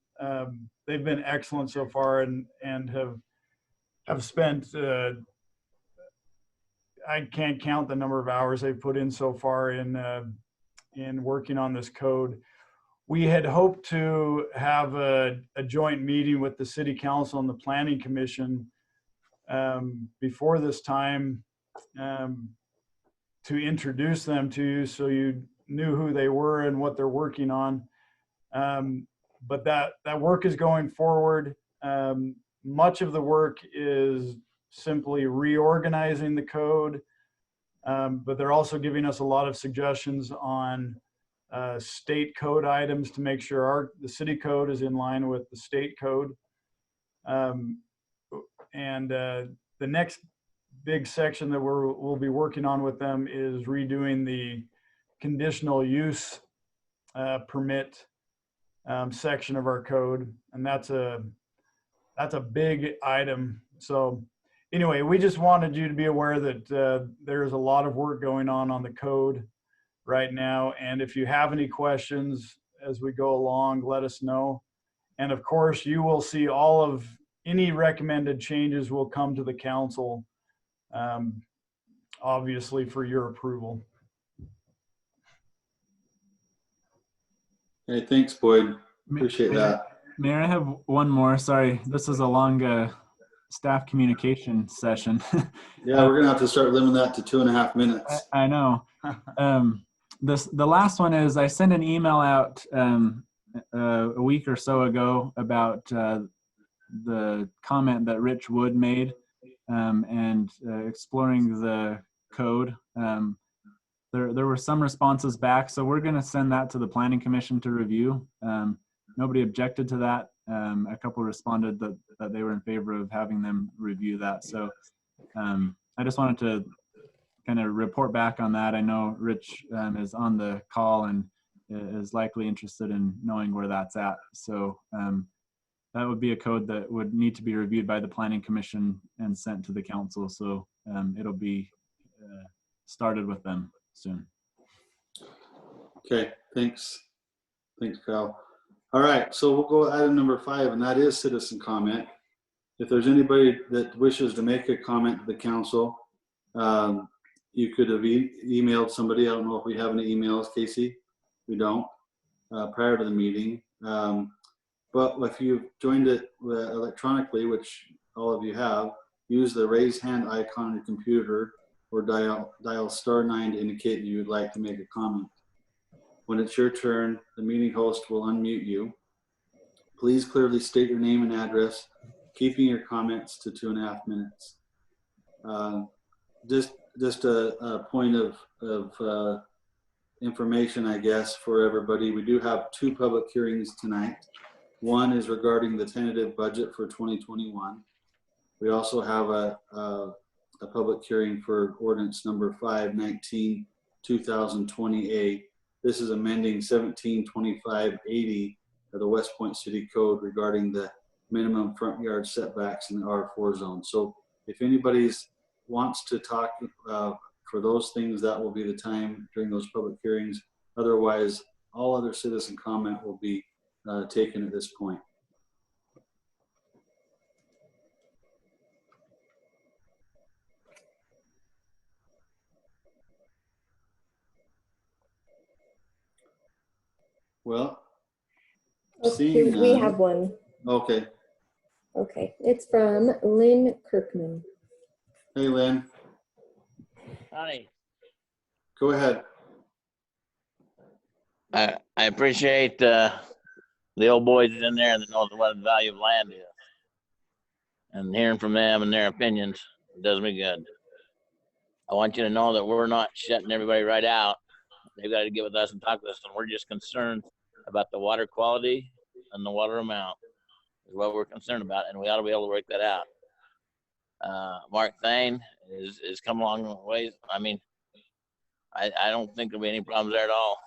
They've been excellent so far and have spent, I can't count the number of hours they've put in so far in working on this code. We had hoped to have a joint meeting with the City Council and the Planning Commission before this time to introduce them to you so you knew who they were and what they're working on. But that work is going forward. Much of the work is simply reorganizing the code, but they're also giving us a lot of suggestions on state code items to make sure the city code is in line with the state code. The next big section that we'll be working on with them is redoing the conditional use permit section of our code, and that's a big item. So anyway, we just wanted you to be aware that there's a lot of work going on the code right now, and if you have any questions as we go along, let us know. And of course, you will see all of any recommended changes will come to the council, obviously for your approval. Hey, thanks, Boyd. Appreciate that. Mayor, I have one more. Sorry, this is a long staff communication session. Yeah, we're gonna have to start limiting that to 2.5 minutes. I know. The last one is I sent an email out a week or so ago about the comment that Rich Wood made and exploring the code. There were some responses back, so we're going to send that to the Planning Commission to review. Nobody objected to that. A couple responded that they were in favor of having them review that. So I just wanted to kind of report back on that. I know Rich is on the call and is likely interested in knowing where that's at. So that would be a code that would need to be reviewed by the Planning Commission and sent to the council. So it'll be started with them soon. Okay, thanks. Thanks, Kyle. All right, so we'll go item number 5, and that is citizen comment. If there's anybody that wishes to make a comment to the council, you could have emailed somebody. I don't know if we have any emails, Casey. We don't, prior to the meeting. But if you've joined it electronically, which all of you have, use the raise hand icon on your computer or dial *9 to indicate that you would like to make a comment. When it's your turn, the meeting host will unmute you. Please clearly state your name and address, keeping your comments to 2.5 minutes. Just a point of information, I guess, for everybody. We do have 2 public hearings tonight. One is regarding the tentative budget for 2021. We also have a public hearing for ordinance number 519, 2020A. This is amending 172580 of the West Point City Code regarding the minimum front yard setbacks in the R4 zone. So if anybody wants to talk for those things, that will be the time during those public hearings. Otherwise, all other citizen comment will be taken at this point. Well, Okay, we have one. Okay. Okay, it's from Lynn Kirkman. Hey, Lynn. Hi. Go ahead. I appreciate the old boys in there that know what the value of land is. And hearing from them and their opinions does me good. I want you to know that we're not shutting everybody right out. They've got to get with us and talk to us, and we're just concerned about the water quality and the water amount is what we're concerned about, and we ought to be able to work that out. Mark Thane is come along a ways. I mean, I don't think there'll be any problems there at all.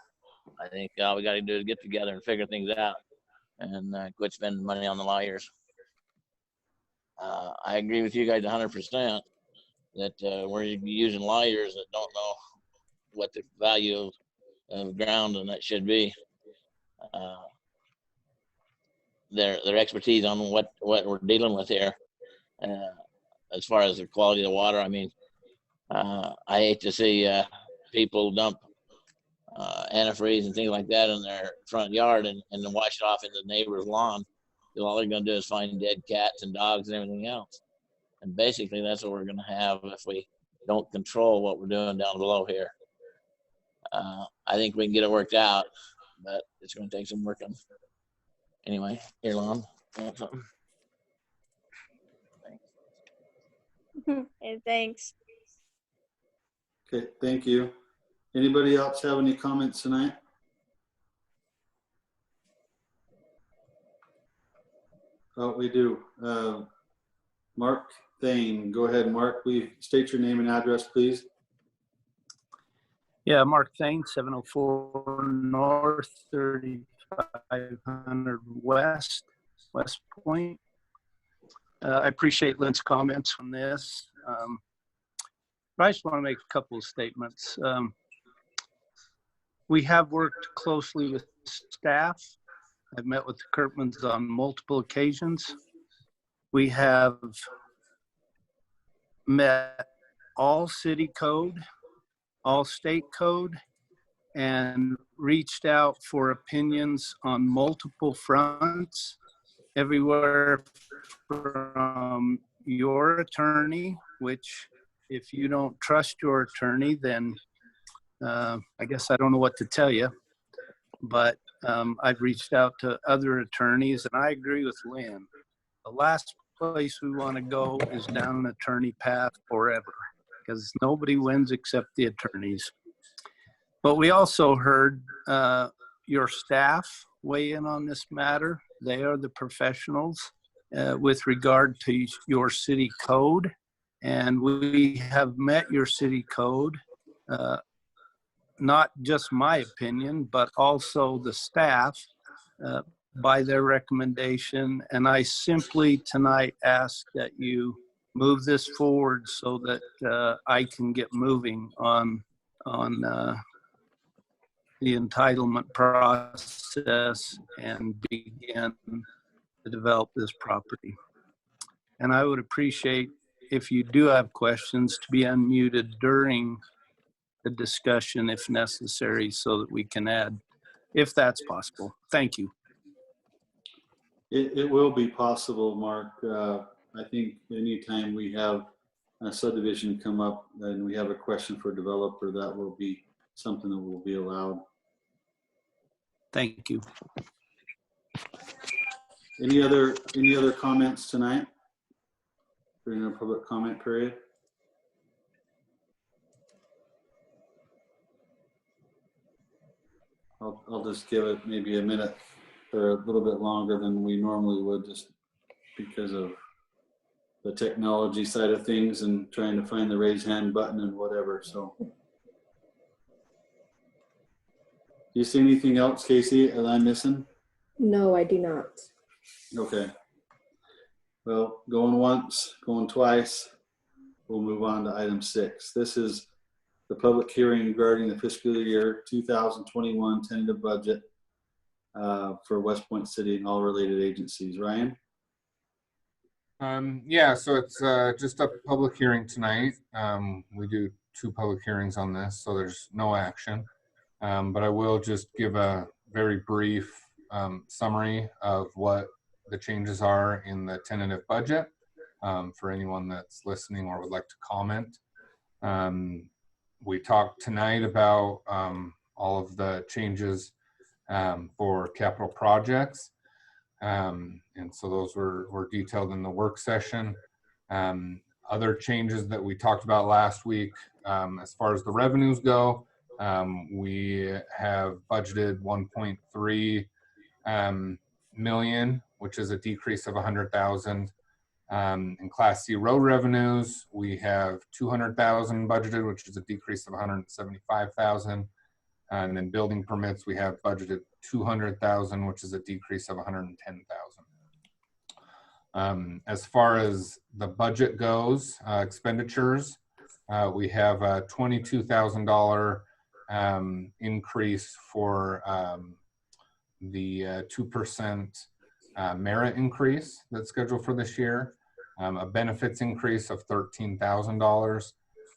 I think all we got to do is get together and figure things out and quit spending money on the lawyers. I agree with you guys 100% that we're using lawyers that don't know what the value of ground and that should be. Their expertise on what we're dealing with here, as far as the quality of the water. I mean, I hate to see people dump antifreeze and things like that in their front yard and then wash it off in the neighbor's lawn. All they're going to do is find dead cats and dogs and everything else. And basically, that's what we're going to have if we don't control what we're doing down below here. I think we can get it worked out, but it's going to take some work on. Anyway, here, Lon. Something. Hey, thanks. Okay, thank you. Anybody else have any comments tonight? Oh, we do. Mark Thane, go ahead, Mark. Will you state your name and address, please? Yeah, Mark Thane, 704 North, 3500 West Point. I appreciate Lynn's comments on this. I just want to make a couple of statements. We have worked closely with staff. I've met with the Kirkmans on multiple occasions. We have met all city code, all state code, and reached out for opinions on multiple fronts, everywhere from your attorney, which if you don't trust your attorney, then I guess I don't know what to tell you. But I've reached out to other attorneys, and I agree with Lynn. The last place we want to go is down an attorney path forever, because nobody wins except the attorneys. But we also heard your staff weigh in on this matter. They are the professionals with regard to your city code. And we have met your city code, not just my opinion, but also the staff by their recommendation. And I simply tonight ask that you move this forward so that I can get moving on the entitlement process and begin to develop this property. And I would appreciate if you do have questions to be unmuted during the discussion if necessary so that we can add, if that's possible. Thank you. It will be possible, Mark. I think anytime we have a subdivision come up and we have a question for a developer, that will be something that will be allowed. Thank you. Any other comments tonight during our public comment period? I'll just give it maybe a minute or a little bit longer than we normally would, just because of the technology side of things and trying to find the raise hand button and whatever. So, do you see anything else, Casey? Am I missing? No, I do not. Okay. Well, going once, going twice. We'll move on to item 6. This is the public hearing regarding the fiscal year 2021 tentative budget for West Point City and all related agencies. Ryan? Yeah, so it's just a public hearing tonight. We do 2 public hearings on this, so there's no action. But I will just give a very brief summary of what the changes are in the tentative budget for anyone that's listening or would like to comment. We talked tonight about all of the changes for capital projects. And so those were detailed in the work session. Other changes that we talked about last week, as far as the revenues go, we have budgeted 1.3 million, which is a decrease of 100,000. In Class C road revenues, we have 200,000 budgeted, which is a decrease of 175,000. And then building permits, we have budgeted 200,000, which is a decrease of 110,000. As far as the budget goes, expenditures, we have a $22,000 increase for the 2% merit increase that's scheduled for this year, a benefits increase of $13,000.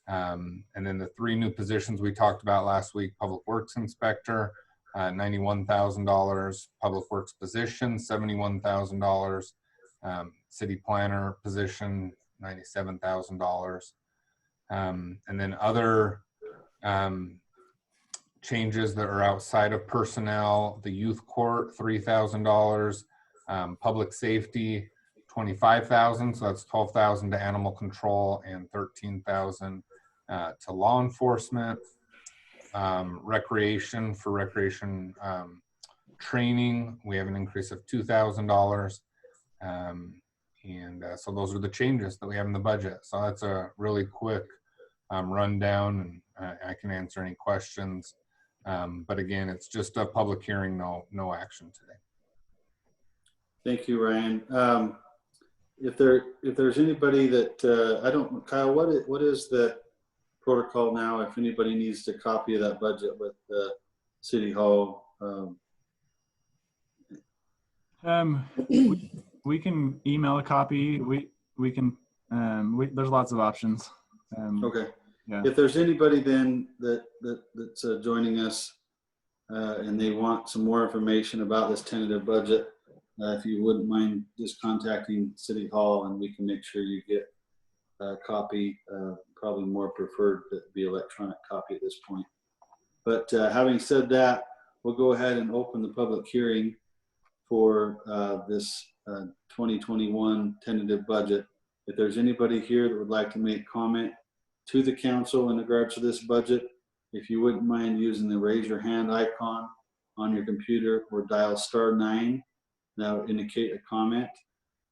And then the 3 new positions we talked about last week: Public Works Inspector, $91,000, Public Works position, $71,000, City Planner position, $97,000. And then other changes that are outside of personnel: the Youth Court, $3,000, Public Safety, $25,000, so that's $12,000 to Animal Control and $13,000 to law enforcement. Recreation, for recreation training, we have an increase of $2,000. So those are the changes that we have in the budget. So that's a really quick rundown, and I can answer any questions. But again, it's just a public hearing, no action today. Thank you, Ryan. If there's anybody that Kyle, what is the protocol now if anybody needs a copy of that budget with City Hall? We can email a copy. We can. There's lots of options. Okay. Yeah. If there's anybody then that's joining us and they want some more information about this tentative budget, if you wouldn't mind just contacting City Hall, and we can make sure you get a copy. Probably more preferred that it be electronic copy at this point. But having said that, we'll go ahead and open the public hearing for this 2021 tentative budget. If there's anybody here that would like to make comment to the council in regards to this budget, if you wouldn't mind using the raise your hand icon on your computer or dial *9, that will indicate a comment.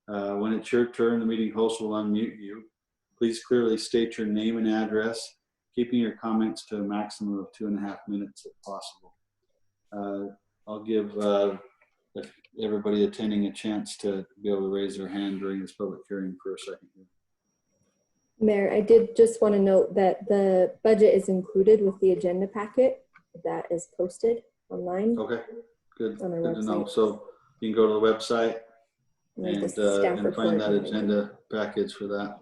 When it's your turn, the meeting host will unmute you. Please clearly state your name and address, keeping your comments to a maximum of 2.5 minutes if possible. I'll give everybody attending a chance to be able to raise their hand during this public hearing for a second. Mayor, I did just want to note that the budget is included with the agenda packet that is posted online. Okay, good to website. know. So you can go to the website and find that agenda package for that.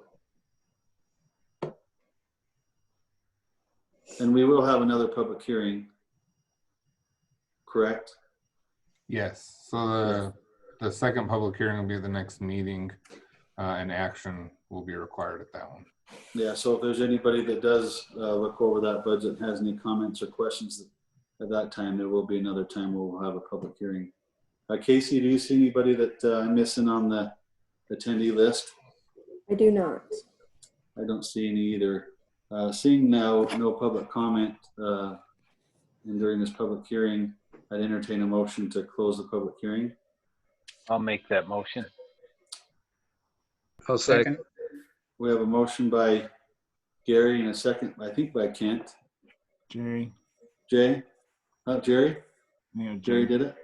And we will have another public hearing, correct? Yes. So the second public hearing will be the next meeting, and action will be required at that one. Yeah. So if there's anybody that does look over that budget and has any comments or questions at that time, there will be another time where we'll have a public hearing Casey, do you see anybody that I'm missing on the attendee list? I do not. I don't see any either. Seeing now no public comment and during this public hearing, I'd entertain a motion to close the public hearing. I'll make that motion. I'll second. We have a motion by Gary and a second, I think, by Kent. Jerry. Jay? Jerry? Yeah, Jerry did it?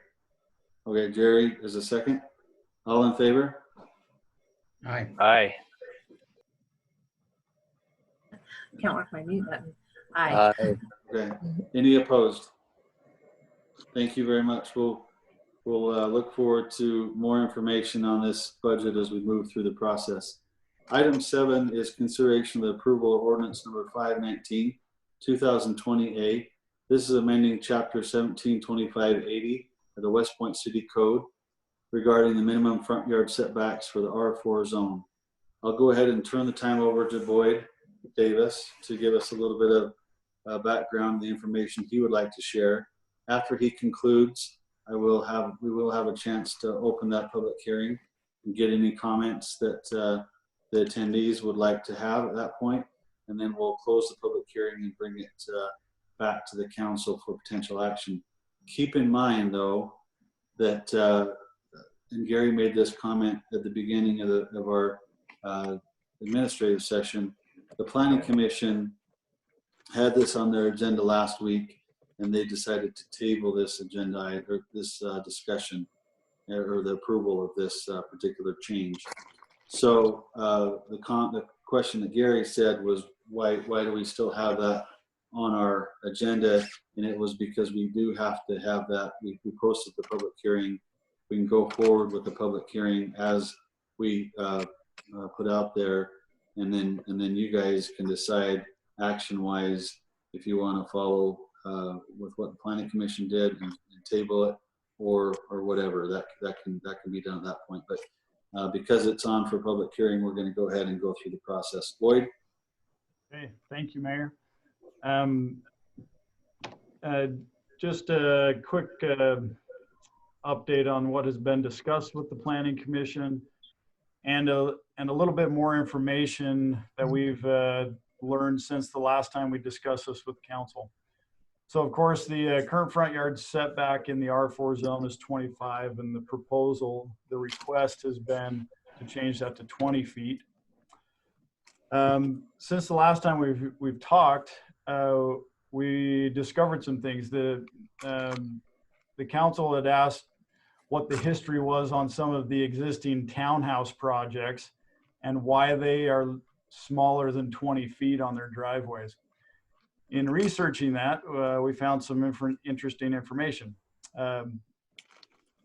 Okay, Jerry is a second. All in favor? Aye. Aye. Can't work my mute button. Aye. Okay. Any opposed? Thank you very much. We'll look forward to more information on this budget as we move through the process. Item 7 is consideration of the approval of ordinance number 519, 2020A. This is amending chapter 172580 of the West Point City Code regarding the minimum front yard setbacks for the R4 zone. I'll go ahead and turn the time over to Boyd Davis to give us a little bit of background, the information he would like to share. After he concludes, we will have a chance to open that public hearing and get any comments that the attendees would like to have at that point, and then we'll close the public hearing and bring it back to the council for potential action. Keep in mind, though, that and Gary made this comment at the beginning of our administrative session. The Planning Commission had this on their agenda last week, and they decided to table this agenda or this discussion or the approval of this particular change. So the question that Gary said was, why do we still have that on our agenda? And it was because we do have to have that. We posted the public hearing. We can go forward with the public hearing as we put out there, and then you guys can decide action-wise if you want to follow with what the Planning Commission did and table it, or whatever. That can be done at that point. But because it's on for public hearing, we're going to go ahead and go through the process. Boyd? Okay, thank you, Mayor. Just a quick update on what has been discussed with the Planning Commission, and a little bit more information that we've learned since the last time we discussed this with council. So of course, the current front yard setback in the R4 zone is 25, and the request has been to change that to 20 feet. Since the last time we've talked, we discovered some things. The council had asked what the history was on some of the existing townhouse projects and why they are smaller than 20 feet on their driveways. In researching that, we found some interesting information.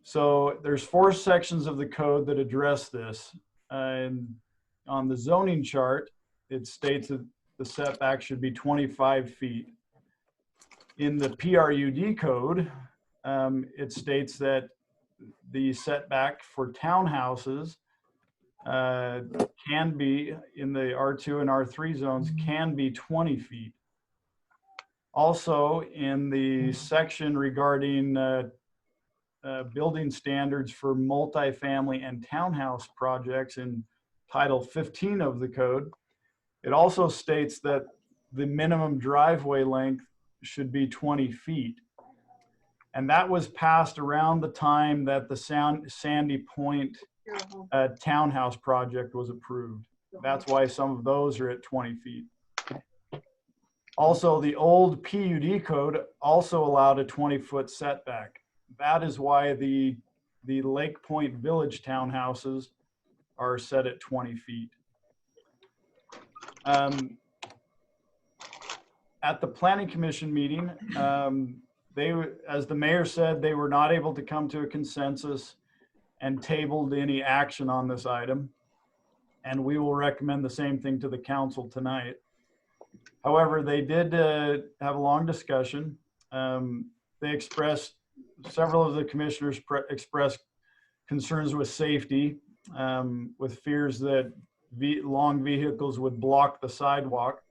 So there's 4 sections of the code that address this. And on the zoning chart, it states that the setback should be 25 feet. In the PRUD code, it states that the setback for townhouses can be, in the R2 and R3 zones, can be 20 feet. Also, in the section regarding building standards for multifamily and townhouse projects in Title 15 of the code, it also states that the minimum driveway length should be 20 feet. And that was passed around the time that the Sandy Point townhouse project was approved. That's why some of those are at 20 feet. Also, the old PUD code also allowed a 20-foot setback. That is why the Lake Point Village townhouses are set at 20 feet. At the Planning Commission meeting, as the mayor said, they were not able to come to a consensus and tabled any action on this item. And we will recommend the same thing to the council tonight. However, they did have a long discussion. Several of the commissioners expressed concerns with safety, with fears that long vehicles would block the sidewalk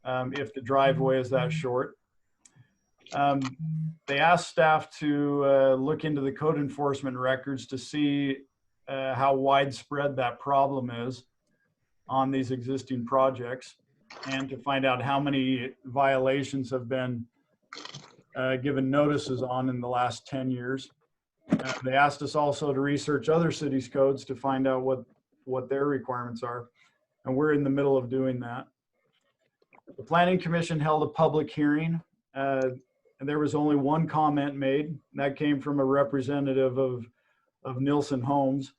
if the driveway is that short. They asked staff to look into the code enforcement records to see how widespread that problem is on these existing projects, and to find out how many violations have been given notices on in the last 10 years. They asked us also to research other cities' codes to find out what their requirements are, and we're in the middle of doing that. The Planning Commission held a public hearing, and there was only one comment made, and that came from a representative of Nielsen Homes.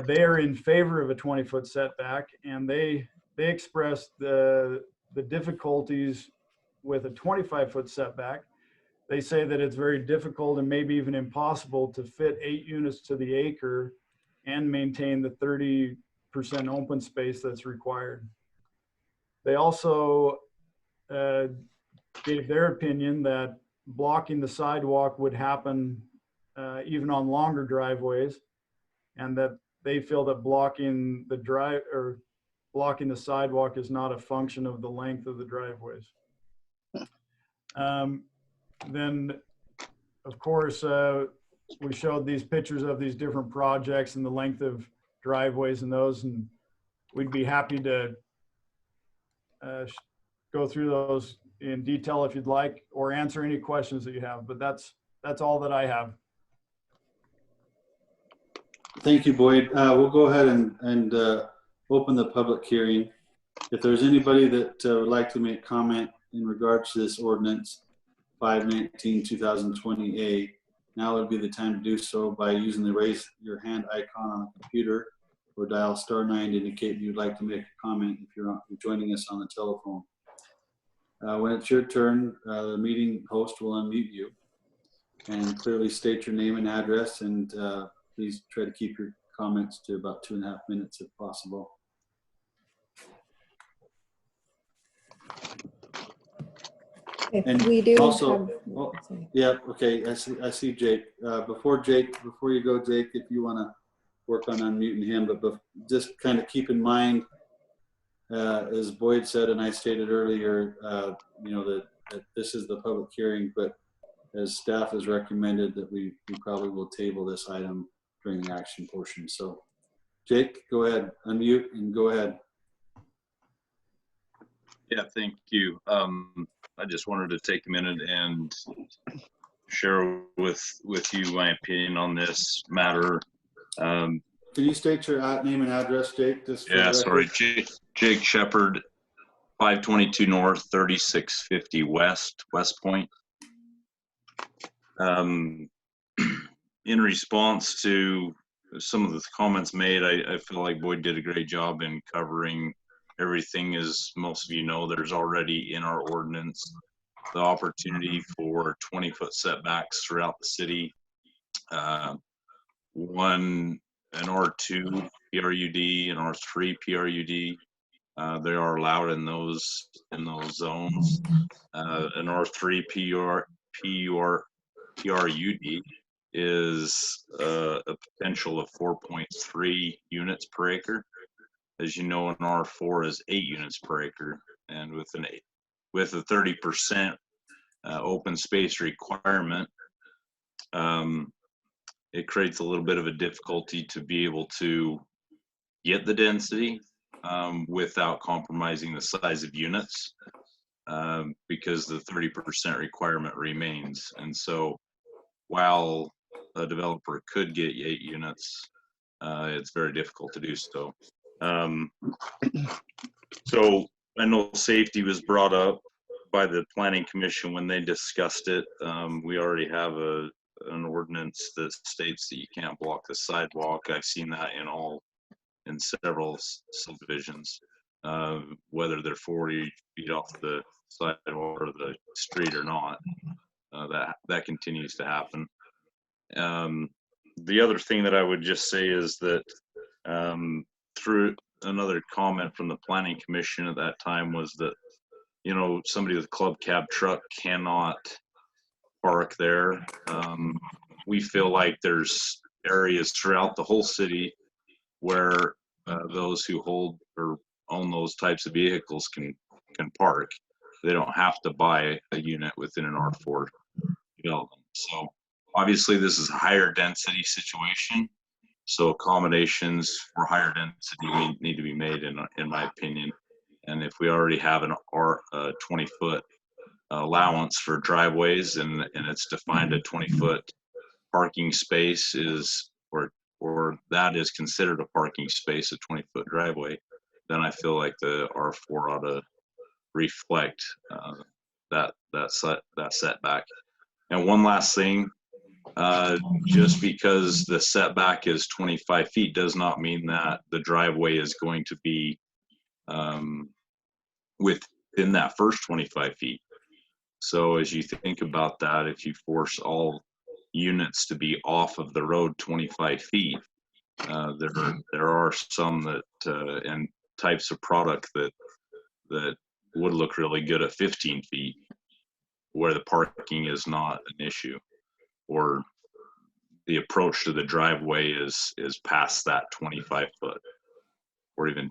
They are in favor of a 20-foot setback, and they expressed the difficulties with a 25-foot setback. They say that it's very difficult and maybe even impossible to fit 8 units to the acre and maintain the 30% open space that's required. They also gave their opinion that blocking the sidewalk would happen even on longer driveways, and that they feel that blocking the sidewalk is not a function of the length of the driveways. Then, of course, we showed these pictures of these different projects and the length of driveways and those, and we'd be happy to go through those in detail if you'd like, or answer any questions that you have, but that's all that I have. Thank you, Boyd. We'll go ahead and open the public hearing. If there's anybody that would like to make comment in regards to this ordinance 519-2020A, now would be the time to do so by using the raise your hand icon on the computer, or dial *9 to indicate you'd like to make a comment if you're joining us on the telephone. When it's your turn, the meeting host will unmute you and clearly state your name and address, and please try to keep your comments to about 2.5 minutes if possible. And we do also, have, well, yeah, okay, I see Jake. Before you go, Jake, if you want to work on unmuting him, but just kind of keep in mind, as Boyd said and I stated earlier, that this is the public hearing, but as staff has recommended that we probably will table this item during the action portion. So Jake, go ahead, unmute and go ahead. Yeah, thank you. I just wanted to take a minute and share with you my opinion on this matter. Can you state your name and address, Jake? Yeah, sorry, Jake Shepard, 522 North, 3650 West Point. In response to some of the comments made, I feel like Boyd did a great job in covering everything. As most of you know, there's already in our ordinance the opportunity for 20-foot setbacks throughout the city. An R2 PRUD and R3 PRUD, they are allowed in those zones. An R3 PRUD is a potential of 4.3 units per acre. As you know, an R4 is 8 units per acre, and with a 30% open space requirement, it creates a little bit of a difficulty to be able to get the density without compromising the size of units, because the 30% requirement remains. And so while a developer could get 8 units, it's very difficult to do so. So I know safety was brought up by the Planning Commission when they discussed it. We already have an ordinance that states that you can't block the sidewalk. I've seen that in several subdivisions, whether they're 40 feet off the sidewalk or the street or not. That continues to happen. The other thing that I would just say is that through another comment from the Planning Commission at that time was that, somebody with a club cab truck cannot park there. We feel like there's areas throughout the whole city where those who hold or own those types of vehicles can park. they don't have to buy a unit within an R4 development. So obviously this is a higher density situation. So accommodations for higher density need to be made in my opinion. And if we already have an 20-foot allowance for driveways and it's defined a 20-foot parking space is, or that is considered a parking space, a 20-foot driveway, then I feel like the R4 ought to reflect that setback. And one last thing, just because the setback is 25 feet does not mean that the driveway is going to be within that first 25 feet. So as you think about that, if you force all units to be off of the road 25 feet, there are some that and types of product that would look really good at 15 feet where the parking is not an issue, or the approach to the driveway is past that 25 foot, or even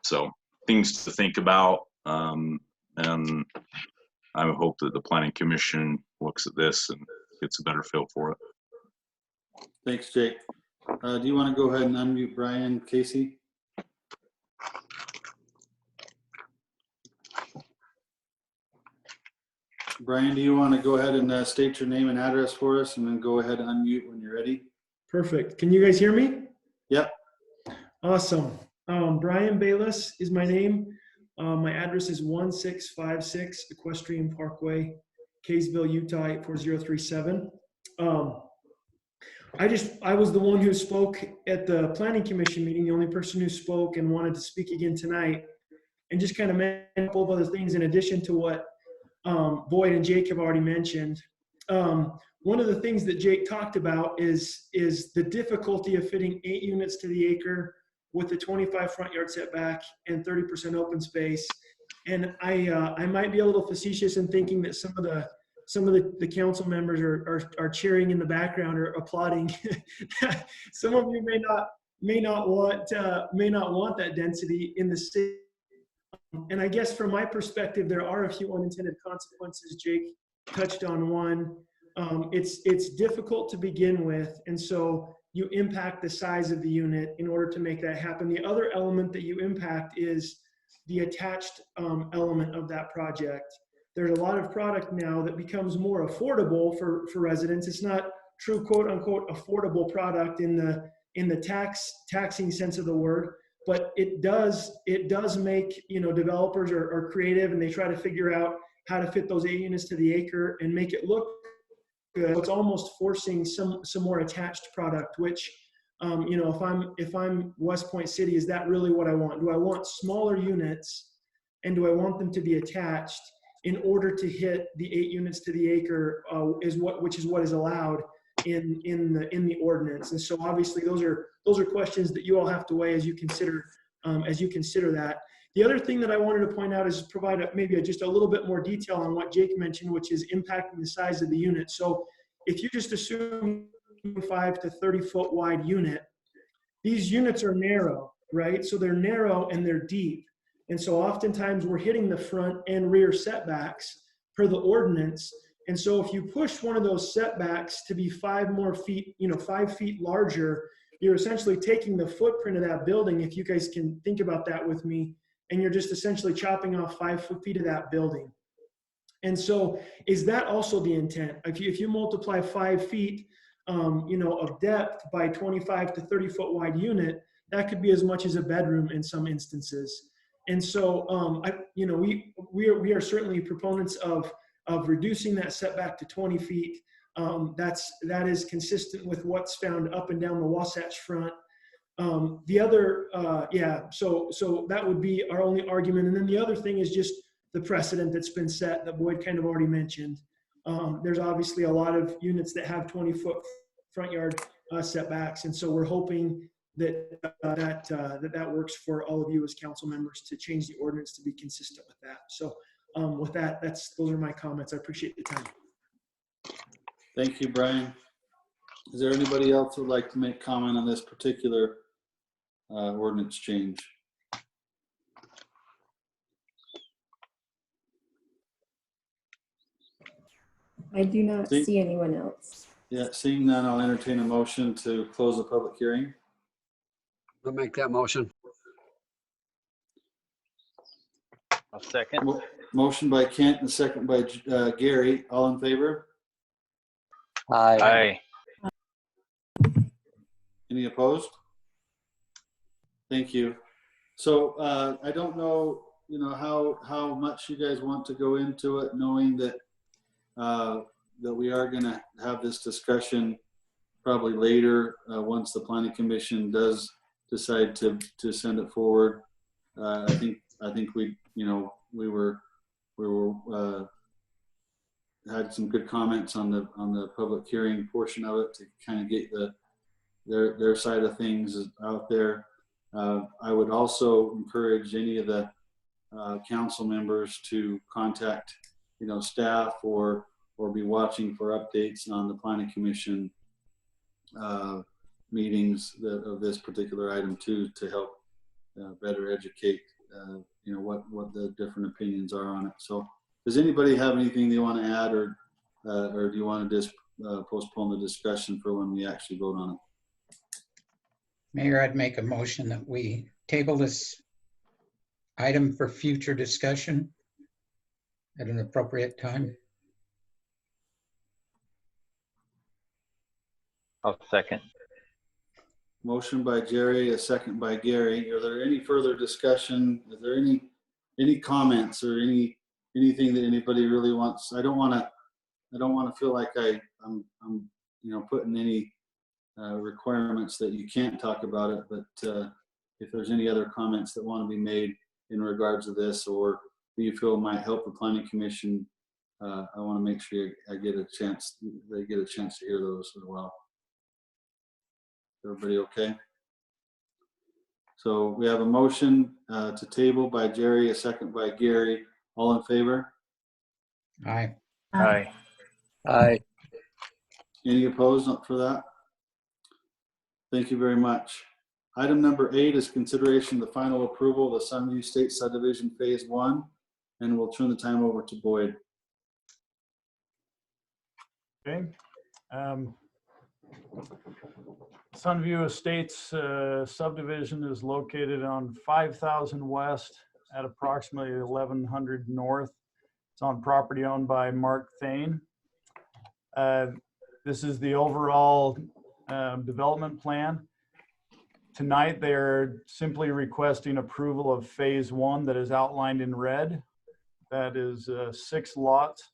so. Things to think about, and I hope that the Planning Commission looks at this and gets a better feel for it. Thanks, Jake. Do you want to go ahead and unmute Brian Casey? Brian, do you want to go ahead and state your name and address for us, and then go ahead and unmute when you're ready? Perfect. Can you guys hear me? Yep. Awesome. Brian Bayless is my name. My address is 1656 Equestrian Parkway, Kaysville, Utah 84037. I was the one who spoke at the Planning Commission meeting, the only person who spoke and wanted to speak again tonight, and just kind of mention a couple of other things in addition to what Boyd and Jake have already mentioned. One of the things that Jake talked about is the difficulty of fitting 8 units to the acre with the 25 front yard setback and 30% open space. And I might be a little facetious in thinking that some of the council members are cheering in the background or applauding. Some of you may not want that density in the city. And I guess from my perspective, there are a few unintended consequences. Jake touched on one. It's difficult to begin with, and so you impact the size of the unit in order to make that happen. The other element that you impact is the attached element of that project. There's a lot of product now that becomes more affordable for residents. It's not true quote unquote affordable product in the taxing sense of the word, but it does make, developers are creative and they try to figure out how to fit those 8 units to the acre and make it look good. It's almost forcing some more attached product, which, if I'm West Point City, is that really what I want? Do I want smaller units, and do I want them to be attached in order to hit the 8 units to the acre, which is what is allowed in the ordinance? And so obviously those are questions that you all have to weigh as you consider that. The other thing that I wanted to point out is provide maybe just a little bit more detail on what Jake mentioned, which is impacting the size of the unit. So if you just assume 25 to 30 foot wide unit, these units are narrow, right? So they're narrow and they're deep. And so oftentimes we're hitting the front and rear setbacks per the ordinance. And so if you push one of those setbacks to be 5 feet larger, you're essentially taking the footprint of that building, if you guys can think about that with me, and you're just essentially chopping off 5 feet of that building. And so is that also the intent? If you multiply 5 feet of depth by 25 to 30 foot wide unit, that could be as much as a bedroom in some instances. And so we are certainly proponents of reducing that setback to 20 feet. That is consistent with what's found up and down the Wasatch Front. The other, so that would be our only argument. And then the other thing is just the precedent that's been set that Boyd kind of already mentioned. There's obviously a lot of units that have 20-foot front yard setbacks. And so we're hoping that works for all of you as council members to change the ordinance to be consistent with that. So with that, those are my comments. I appreciate the time. Thank you, Brian. Is there anybody else who would like to make comment on this particular ordinance change? I do not see anyone else. Yeah, seeing none, I'll entertain a motion to close the public hearing. I'll make that motion. I'll second. Motion by Kent and second by Gary. All in favor? Aye. Any opposed? Thank you. So I don't know, how much you guys want to go into it, knowing that that we are going to have this discussion probably later once the Planning Commission does decide to send it forward. I think we had some good comments on the public hearing portion of it to kind of get their side of things out there. I would also encourage any of the council members to contact, staff or be watching for updates on the Planning Commission meetings of this particular item too, to help better educate, what the different opinions are on it. So, does anybody have anything they want to add, or do you want to just postpone the discussion for when we actually vote on it? Mayor, I'd make a motion that we table this item for future discussion at an appropriate time. I'll second. Motion by Jerry, a second by Gary. Are there any further discussion? Is there any comments or anything that anybody really wants? I don't want to feel like I'm putting any requirements that you can't talk about it, but if there's any other comments that want to be made in regards to this, or that you feel might help the Planning Commission, I want to make sure they get a chance to hear those as well. Everybody okay? So we have a motion to table by Jerry, a second by Gary. All in favor? Aye. Aye. Aye. Any opposed for that? Thank you very much. Item number 8 is consideration of the final approval of the Sunview State Subdivision Phase 1, and we'll turn the time over to Boyd. Okay. Sunview Estates subdivision is located on 5,000 West at approximately 1,100 North. It's on property owned by Mark Thane. This is the overall development plan. Tonight, they're simply requesting approval of Phase 1 that is outlined in red. That is 6 lots.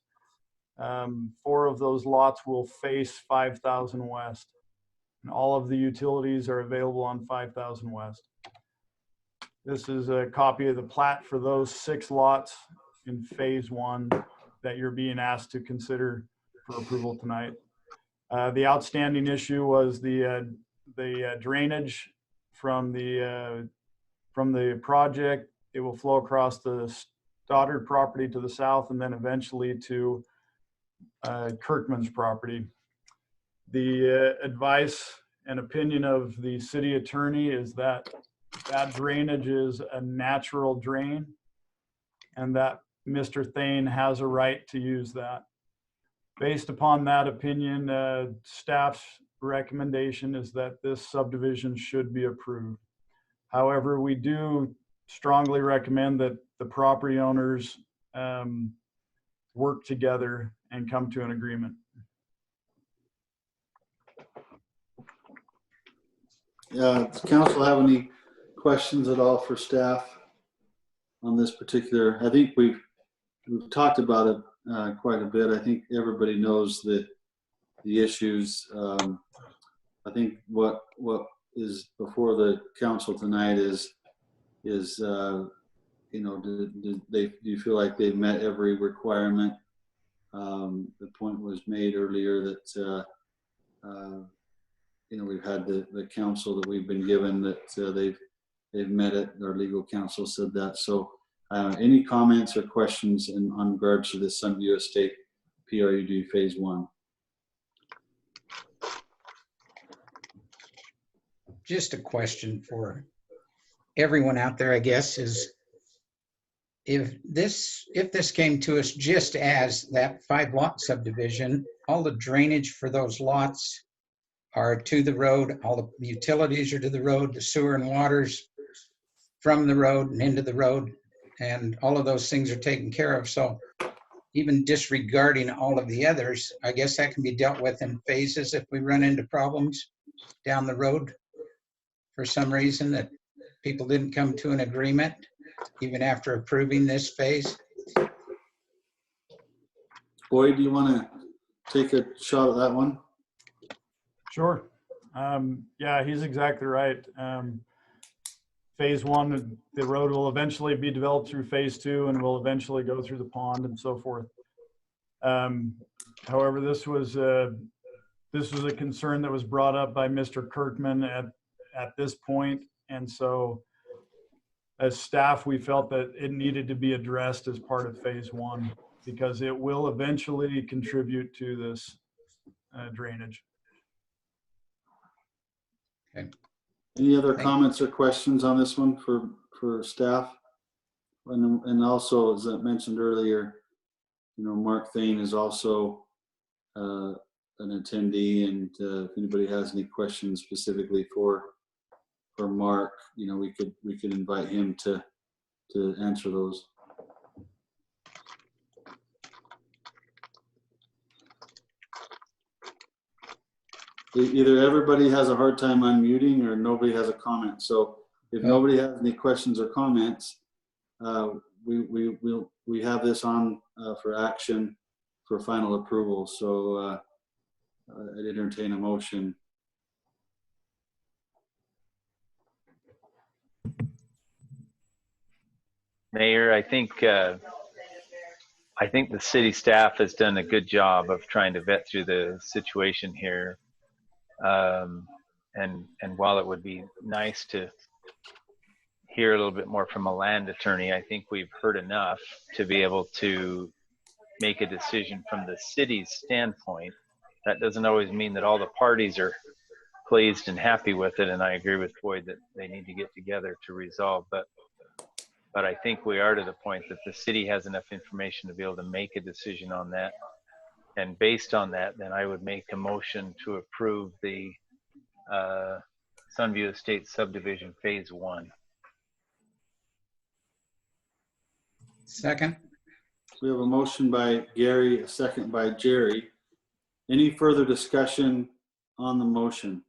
4 of those lots will face 5,000 West. And all of the utilities are available on 5,000 West. This is a copy of the plat for those 6 lots in Phase 1 that you're being asked to consider for approval tonight. The outstanding issue was the drainage from the project. It will flow across the Stoddard property to the south and then eventually to Kirkman's property. The advice and opinion of the city attorney is that that drainage is a natural drain and that Mr. Thane has a right to use that. Based upon that opinion, staff's recommendation is that this subdivision should be approved. However, we do strongly recommend that the property owners work together and come to an agreement. Does council have any questions at all for staff on this particular? I think we've talked about it quite a bit. I think everybody knows the issues. I think what is before the council tonight is do you feel like they've met every requirement? The point was made earlier that we've had the counsel that we've been given that they've met it. Our legal counsel said that. So any comments or questions on regards to this Sunview Estate PRUD Phase 1? Just a question for everyone out there, I guess, is if this came to us just as that 5-lot subdivision, all the drainage for those lots are to the road, all the utilities are to the road, the sewer and waters from the road and into the road, and all of those things are taken care of. So even disregarding all of the others, I guess that can be dealt with in phases if we run into problems down the road for some reason that people didn't come to an agreement, even after approving this phase. Boyd, do you want to take a shot at that one? Sure. Yeah, he's exactly right. Phase 1, the road will eventually be developed through phase 2 and will eventually go through the pond and so forth. However, this was a concern that was brought up by Mr. Kirkman at this point. And so as staff, we felt that it needed to be addressed as part of phase 1 because it will eventually contribute to this drainage. Okay. Any other comments or questions on this one for staff? And also, as I mentioned earlier, Mark Thane is also an attendee, and if anybody has any questions specifically for Mark, we could invite him to answer those. Either everybody has a hard time unmuting or nobody has a comment. So if nobody has any questions or comments, we have this on for action for final approval. So I'd entertain a motion. Mayor, I think the city staff has done a good job of trying to vet through the situation here. And while it would be nice to hear a little bit more from a land attorney, I think we've heard enough to be able to make a decision from the city's standpoint. That doesn't always mean that all the parties are pleased and happy with it, and I agree with Boyd that they need to get together to resolve, but I think we are to the point that the city has enough information to be able to make a decision on that. And based on that, then I would make a motion to approve the Sunview Estates subdivision phase 1. Second. We have a motion by Gary, a second by Jerry. Any further discussion on the motion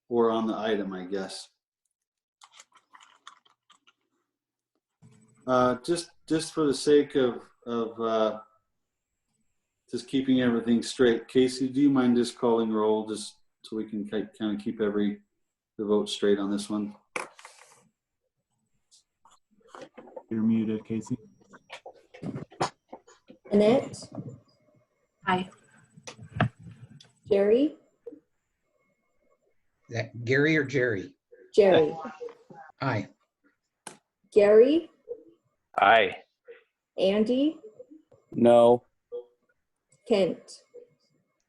or on the item, I guess? Just for the sake of just keeping everything straight, Casey, do you mind just calling roll just so we can kind of keep the vote straight on this one? You're muted, Casey. Annette? Aye. Jerry? Is that Gary or Jerry? Jerry. Aye. Gary? Aye. Andy? No. Kent?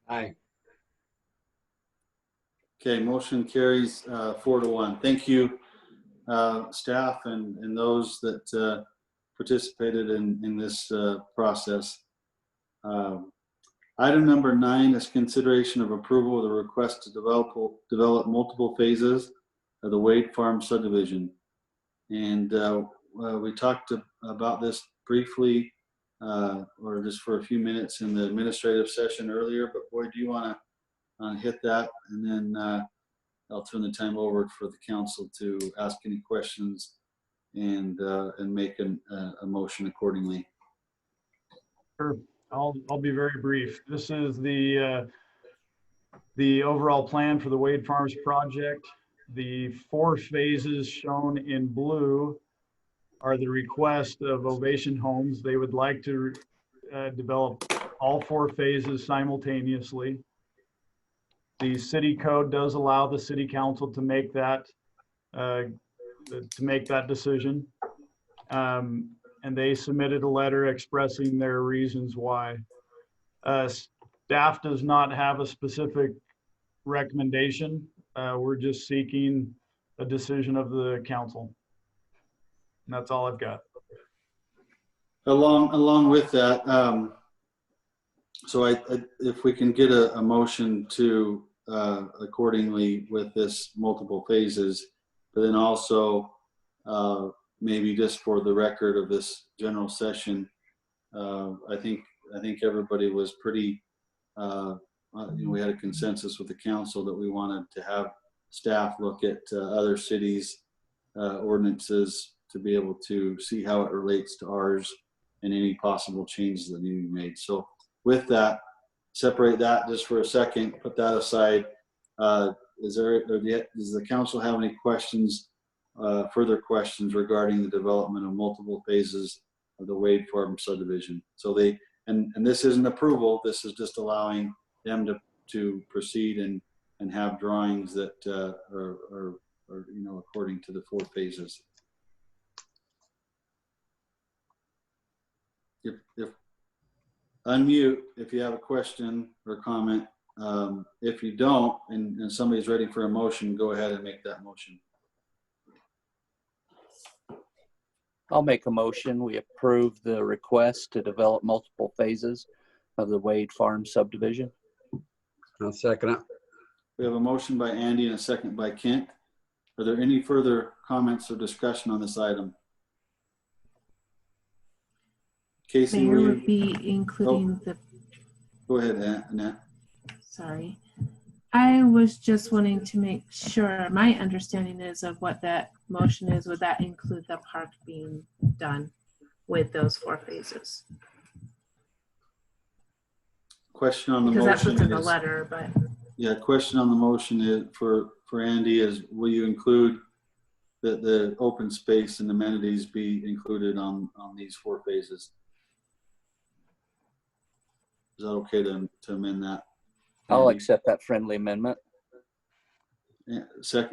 Aye. Okay, motion carries 4-1. Thank you, staff and those that participated in this process. Item number 9 is consideration of approval of the request to develop multiple phases of the Wade Farm subdivision. And we talked about this briefly or just for a few minutes in the administrative session earlier, but Boyd, do you want to hit that? And then I'll turn the time over for the council to ask any questions and make a motion accordingly. Sure. I'll be very brief. This is the overall plan for the Wade Farms project. The 4 phases shown in blue are the request of Ovation Homes. They would like to develop all 4 phases simultaneously. The city code does allow the city council to make that decision. And they submitted a letter expressing their reasons why. Staff does not have a specific recommendation. We're just seeking a decision of the council. And that's all I've got. Along with that, so if we can get a motion to accordingly with this multiple phases, but then also maybe just for the record of this general session, I think everybody was pretty, we had a consensus with the council that we wanted to have staff look at other cities' ordinances to be able to see how it relates to ours and any possible changes that need to be made. So with that, separate that just for a second, put that aside. Does the council have any questions, further questions regarding the development of multiple phases of the Wade Farm subdivision? So and this isn't approval, this is just allowing them to proceed and have drawings that are according to the 4 phases. If unmute if you have a question or comment. If you don't, and somebody's ready for a motion, go ahead and make that motion. I'll make a motion. We approve the request to develop multiple phases of the Wade Farm subdivision. I'll second it. We have a motion by Andy and a second by Kent. Are there any further comments or discussion on this item? Casey, Mayor would be including the. Go ahead, Annette. Sorry. I was just wanting to make sure my understanding is of what that motion is. Would that include the park being done with those 4 phases? Question on the motion. Because that's what's in the letter, but. Yeah, question on the motion is for Andy is, will you include the open space and amenities be included on these 4 phases? Is that okay to amend that? I'll accept that friendly amendment. Yeah,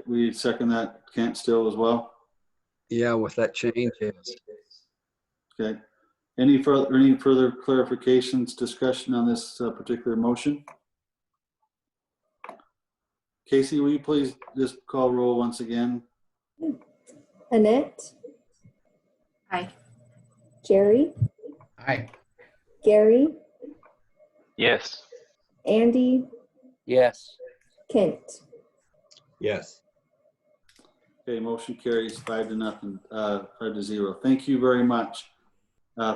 we second that, Kent, still as well? Yeah, with that change, yes. Okay. Any further clarifications, discussion on this particular motion? Casey, will you please just call roll once again? Annette? Aye. Jerry? Aye. Gary? Yes. Andy? Yes. Kent? Yes. Okay, motion carries 5-0, 5-0. Thank you very much.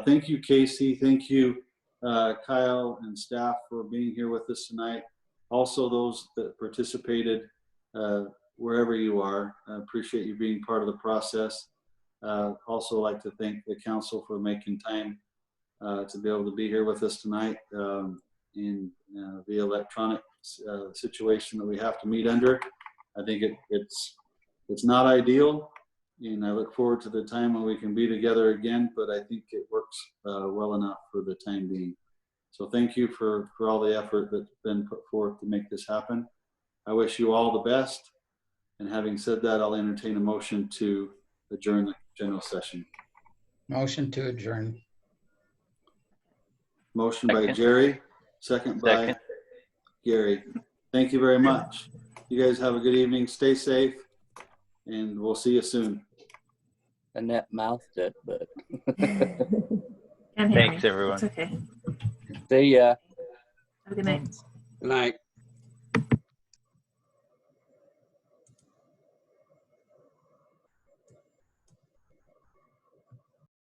Thank you, Casey. Thank you, Kyle and staff for being here with us tonight. Also, those that participated wherever you are, I appreciate you being part of the process. Also like to thank the council for making time to be able to be here with us tonight in the electronic situation that we have to meet under. I think it's not ideal, and I look forward to the time when we can be together again, but I think it works well enough for the time being. So thank you for all the effort that's been put forth to make this happen. I wish you all the best. And having said that, I'll entertain a motion to adjourn the general session. Motion to adjourn. Motion by Jerry, second by Gary. Thank you very much. You guys have a good evening. Stay safe, and we'll see you soon. Annette mouthed it, but. Thanks, everyone. It's okay. See ya. Have a good night. Good night.